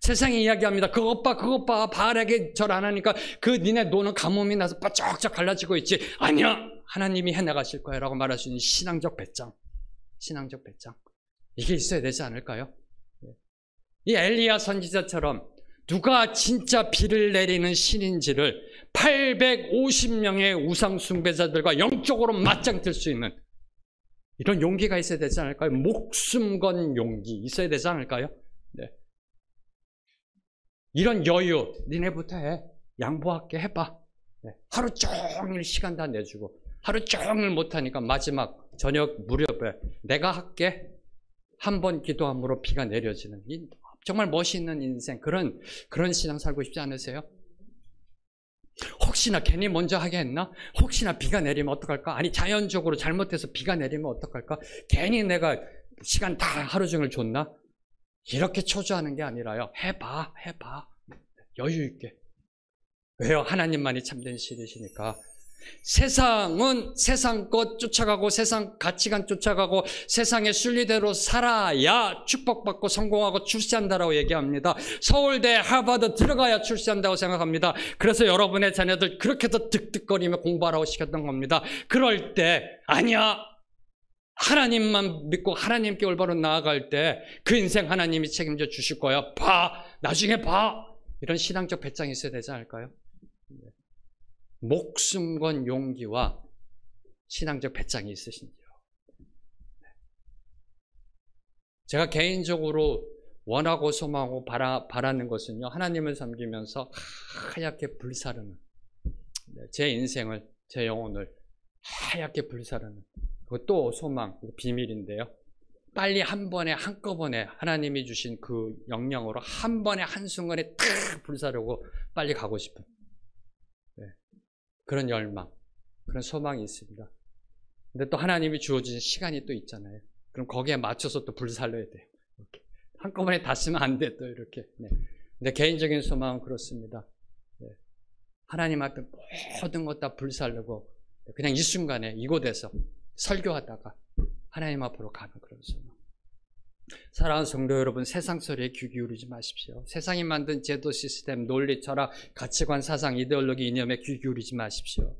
세상이 이야기합니다. 그것 봐. 바알에게 절 안 하니까 그 니네 노는 가뭄이 나서 쫙쫙 갈라지고 있지. 아니야. 하나님이 해나가실 거야 라고 말할 수 있는 신앙적 배짱. 이게 있어야 되지 않을까요? 이 엘리야 선지자처럼 누가 진짜 비를 내리는 신인지를 850명의 우상 숭배자들과 영적으로 맞짱 뜰 수 있는 이런 용기가 있어야 되지 않을까요? 목숨 건 용기 있어야 되지 않을까요? 네. 이런 여유, 니네부터 해. 양보할게, 해봐. 네. 하루 종일 시간 다 내주고 하루 종일 못하니까 마지막 저녁 무렵에 내가 할게. 한 번 기도함으로 비가 내려지는 정말 멋있는 인생, 그런 신앙 살고 싶지 않으세요? 혹시나 괜히 먼저 하게 했나? 혹시나 비가 내리면 어떡할까? 아니 자연적으로 잘못해서 비가 내리면 어떡할까? 괜히 내가 시간 다 하루 종일 줬나? 이렇게 초조하는 게 아니라요. 해봐. 여유 있게. 왜요? 하나님만이 참된 신이시니까. 세상은 세상 것 쫓아가고 세상 가치관 쫓아가고 세상의 순리대로 살아야 축복받고 성공하고 출세한다라고 얘기합니다. 서울대 하버드 들어가야 출세한다고 생각합니다. 그래서 여러분의 자녀들 그렇게 더 득득거리며 공부하라고 시켰던 겁니다. 그럴 때 아니야, 하나님만 믿고 하나님께 올바로 나아갈 때 그 인생 하나님이 책임져 주실 거야. 나중에 봐. 이런 신앙적 배짱이 있어야 되지 않을까요? 목숨 건 용기와 신앙적 배짱이 있으신지요. 제가 개인적으로 원하고 소망하고 바라는 것은요, 하나님을 섬기면서 하얗게 불사르는, 제 인생을, 제 영혼을 하얗게 불사르는, 그것도 소망, 비밀인데요. 빨리 한 번에, 한꺼번에 하나님이 주신 그 영향으로 한 번에 한순간에 탁 불사르고 빨리 가고 싶은, 그런 열망, 그런 소망이 있습니다. 근데 또 하나님이 주어진 시간이 또 있잖아요. 그럼 거기에 맞춰서 또 불살려야 돼요. 이렇게. 한꺼번에 다 쓰면 안 돼, 또 이렇게. 근데 개인적인 소망은 그렇습니다. 하나님 앞에 모든 것 다 불살르고 그냥 이 순간에 이곳에서 설교하다가 하나님 앞으로 가는 그런 소망. 사랑하는 성도 여러분, 세상 소리에 귀 기울이지 마십시오. 세상이 만든 제도 시스템, 논리, 철학, 가치관, 사상, 이데올로기, 이념에 귀 기울이지 마십시오.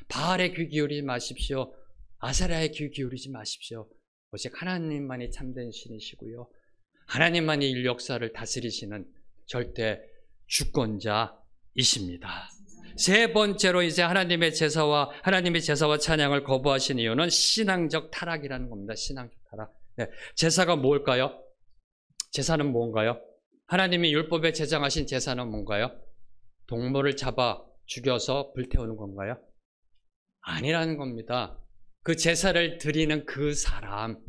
바알에 귀 기울이지 마십시오. 아세라에 귀 기울이지 마십시오. 오직 하나님만이 참된 신이시고요, 하나님만이 인류 역사를 다스리시는 절대 주권자이십니다. 세 번째로 이제 하나님의 제사와 찬양을 거부하신 이유는 신앙적 타락이라는 겁니다. 신앙적 타락. 제사가 뭘까요? 제사는 뭔가요? 하나님이 율법에 제정하신 제사는 뭔가요? 동물을 잡아 죽여서 불태우는 건가요? 아니라는 겁니다. 그 제사를 드리는 그 사람,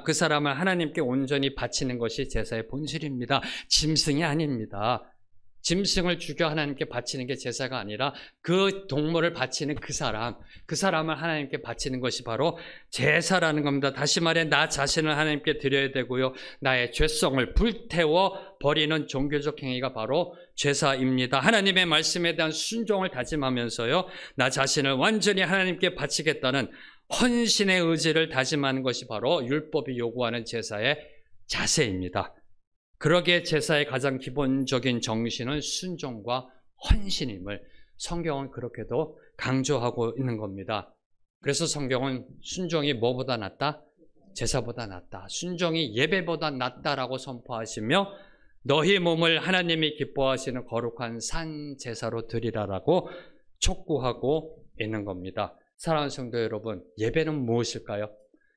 그 사람을 하나님께 온전히 바치는 것이 제사의 본질입니다. 짐승이 아닙니다. 짐승을 죽여 하나님께 바치는 게 제사가 아니라 그 동물을 바치는 그 사람을 하나님께 바치는 것이 바로 제사라는 겁니다. 다시 말해 나 자신을 하나님께 드려야 되고요, 나의 죄성을 불태워 버리는 종교적 행위가 바로 제사입니다. 하나님의 말씀에 대한 순종을 다짐하면서요, 나 자신을 완전히 하나님께 바치겠다는 헌신의 의지를 다짐하는 것이 바로 율법이 요구하는 제사의 자세입니다. 그러기에 제사의 가장 기본적인 정신은 순종과 헌신임을 성경은 그렇게도 강조하고 있는 겁니다. 그래서 성경은 순종이 뭐보다 낫다? 제사보다 낫다. 순종이 예배보다 낫다라고 선포하시며 너희 몸을 하나님이 기뻐하시는 거룩한 산 제사로 드리라라고 촉구하고 있는 겁니다. 사랑하는 성도 여러분, 예배는 무엇일까요?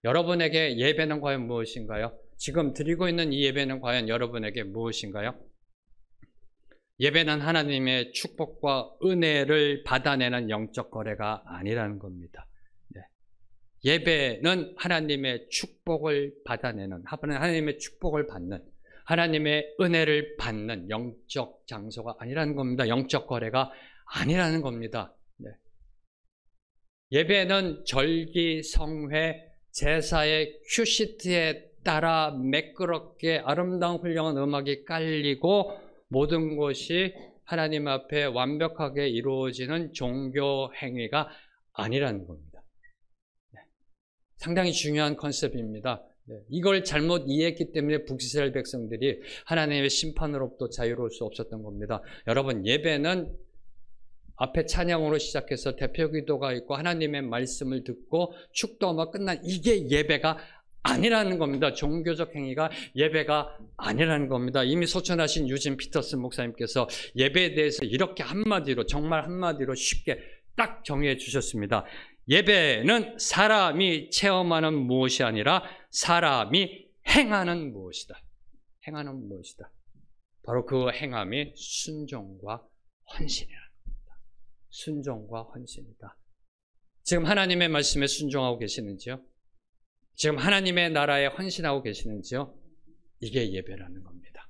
여러분에게 예배는 과연 무엇인가요? 지금 드리고 있는 이 예배는 과연 여러분에게 무엇인가요? 예배는 하나님의 축복과 은혜를 받아내는 영적 거래가 아니라는 겁니다. 예배는 하나님의 축복을 받아내는, 하나님의 축복을 받는, 하나님의 은혜를 받는 영적 장소가 아니라는 겁니다. 영적 거래가 아니라는 겁니다. 예배는 절기, 성회, 제사의 큐시트에 따라 매끄럽게 아름다운 훌륭한 음악이 깔리고 모든 것이 하나님 앞에 완벽하게 이루어지는 종교 행위가 아니라는 겁니다. 상당히 중요한 컨셉입니다. 이걸 잘못 이해했기 때문에 북이스라엘 백성들이 하나님의 심판으로부터 자유로울 수 없었던 겁니다. 여러분, 예배는 앞에 찬양으로 시작해서 대표 기도가 있고 하나님의 말씀을 듣고 축도하며 끝난 이게 예배가 아니라는 겁니다. 종교적 행위가 예배가 아니라는 겁니다. 이미 소천하신 유진 피터슨 목사님께서 예배에 대해서 이렇게 한마디로, 정말 한마디로 쉽게 딱 정의해 주셨습니다. 예배는 사람이 체험하는 무엇이 아니라 사람이 행하는 무엇이다. 행하는 무엇이다. 바로 그 행함이 순종과 헌신이라는 겁니다. 순종과 헌신이다. 지금 하나님의 말씀에 순종하고 계시는지요? 지금 하나님의 나라에 헌신하고 계시는지요? 이게 예배라는 겁니다.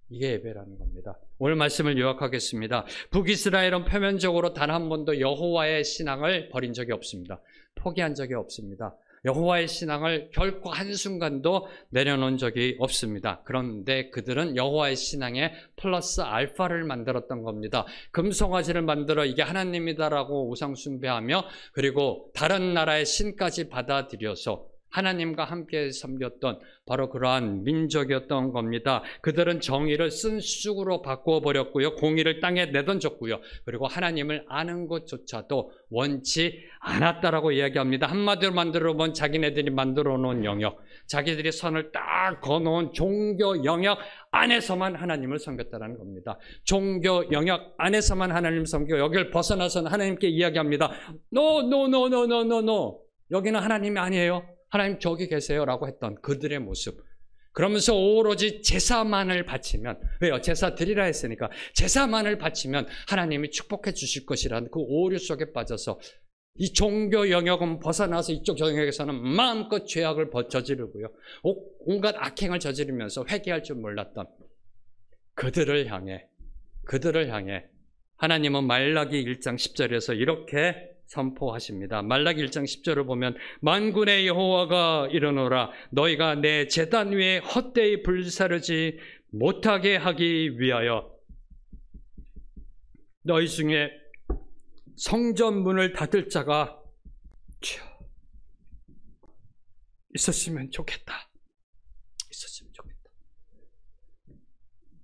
이게 예배라는 겁니다. 오늘 말씀을 요약하겠습니다. 북이스라엘은 표면적으로 단 한 번도 여호와의 신앙을 버린 적이 없습니다. 포기한 적이 없습니다. 여호와의 신앙을 결코 한순간도 내려놓은 적이 없습니다. 그런데 그들은 여호와의 신앙에 플러스 알파를 만들었던 겁니다. 금송아지를 만들어 이게 하나님이다라고 우상 숭배하며 그리고 다른 나라의 신까지 받아들여서 하나님과 함께 섬겼던 바로 그러한 민족이었던 겁니다. 그들은 정의를 쓴쑥으로 바꾸어 버렸고요. 공의를 땅에 내던졌고요. 그리고 하나님을 아는 것조차도 원치 않았다라고 이야기합니다. 한마디로 만들어 본 자기네들이 만들어 놓은 영역, 자기들이 선을 딱 거놓은 종교 영역 안에서만 하나님을 섬겼다는 겁니다. 종교 영역 안에서만 하나님을 섬기고 여기를 벗어나서는 하나님께 이야기합니다. No. 여기는 하나님이 아니에요. 하나님 저기 계세요라고 했던 그들의 모습. 그러면서 오로지 제사만을 바치면, 왜요? 제사 드리라 했으니까 제사만을 바치면 하나님이 축복해 주실 것이라는 그 오류 속에 빠져서 이 종교 영역은 벗어나서 이쪽 영역에서는 마음껏 죄악을 저지르고요, 온갖 악행을 저지르면서 회개할 줄 몰랐던 그들을 향해 하나님은 말라기 1장 10절에서 이렇게 선포하십니다. 말라기 1장 10절을 보면 만군의 여호와가 이르노라 너희가 내 제단 위에 헛되이 불사르지 못하게 하기 위하여 너희 중에 성전 문을 닫을 자가 있었으면 좋겠다.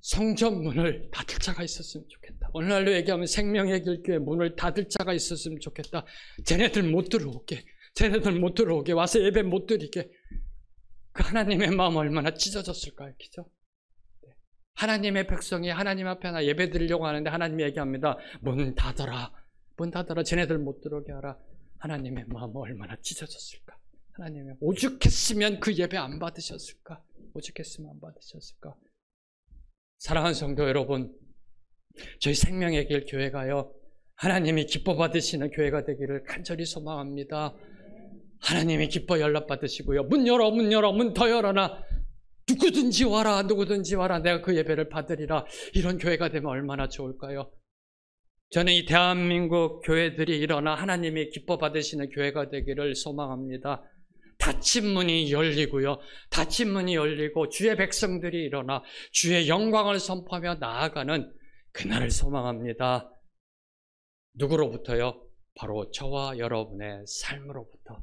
성전 문을 닫을 자가 있었으면 좋겠다. 오늘날로 얘기하면 생명의 길교회 문을 닫을 자가 있었으면 좋겠다. 쟤네들 못 들어오게 와서 예배 못 드리게. 그 하나님의 마음 얼마나 찢어졌을까요? 그죠? 하나님의 백성이 하나님 앞에 하나 예배 드리려고 하는데 하나님이 얘기합니다. 문 닫아라. 쟤네들 못 들어오게 하라. 하나님의 마음 얼마나 찢어졌을까? 하나님의 오죽했으면 그 예배 안 받으셨을까? 사랑하는 성도 여러분, 저희 생명의 길 교회가요, 하나님이 기뻐 받으시는 교회가 되기를 간절히 소망합니다. 하나님이 기뻐 연락받으시고요, 문 더 열어놔. 누구든지 와라. 내가 그 예배를 받으리라. 이런 교회가 되면 얼마나 좋을까요? 저는 이 대한민국 교회들이 일어나 하나님이 기뻐 받으시는 교회가 되기를 소망합니다. 닫힌 문이 열리고 주의 백성들이 일어나 주의 영광을 선포하며 나아가는 그날을 소망합니다. 누구로부터요? 바로 저와 여러분의 삶으로부터.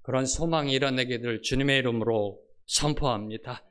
그런 소망이 일어나기를 주님의 이름으로 선포합니다.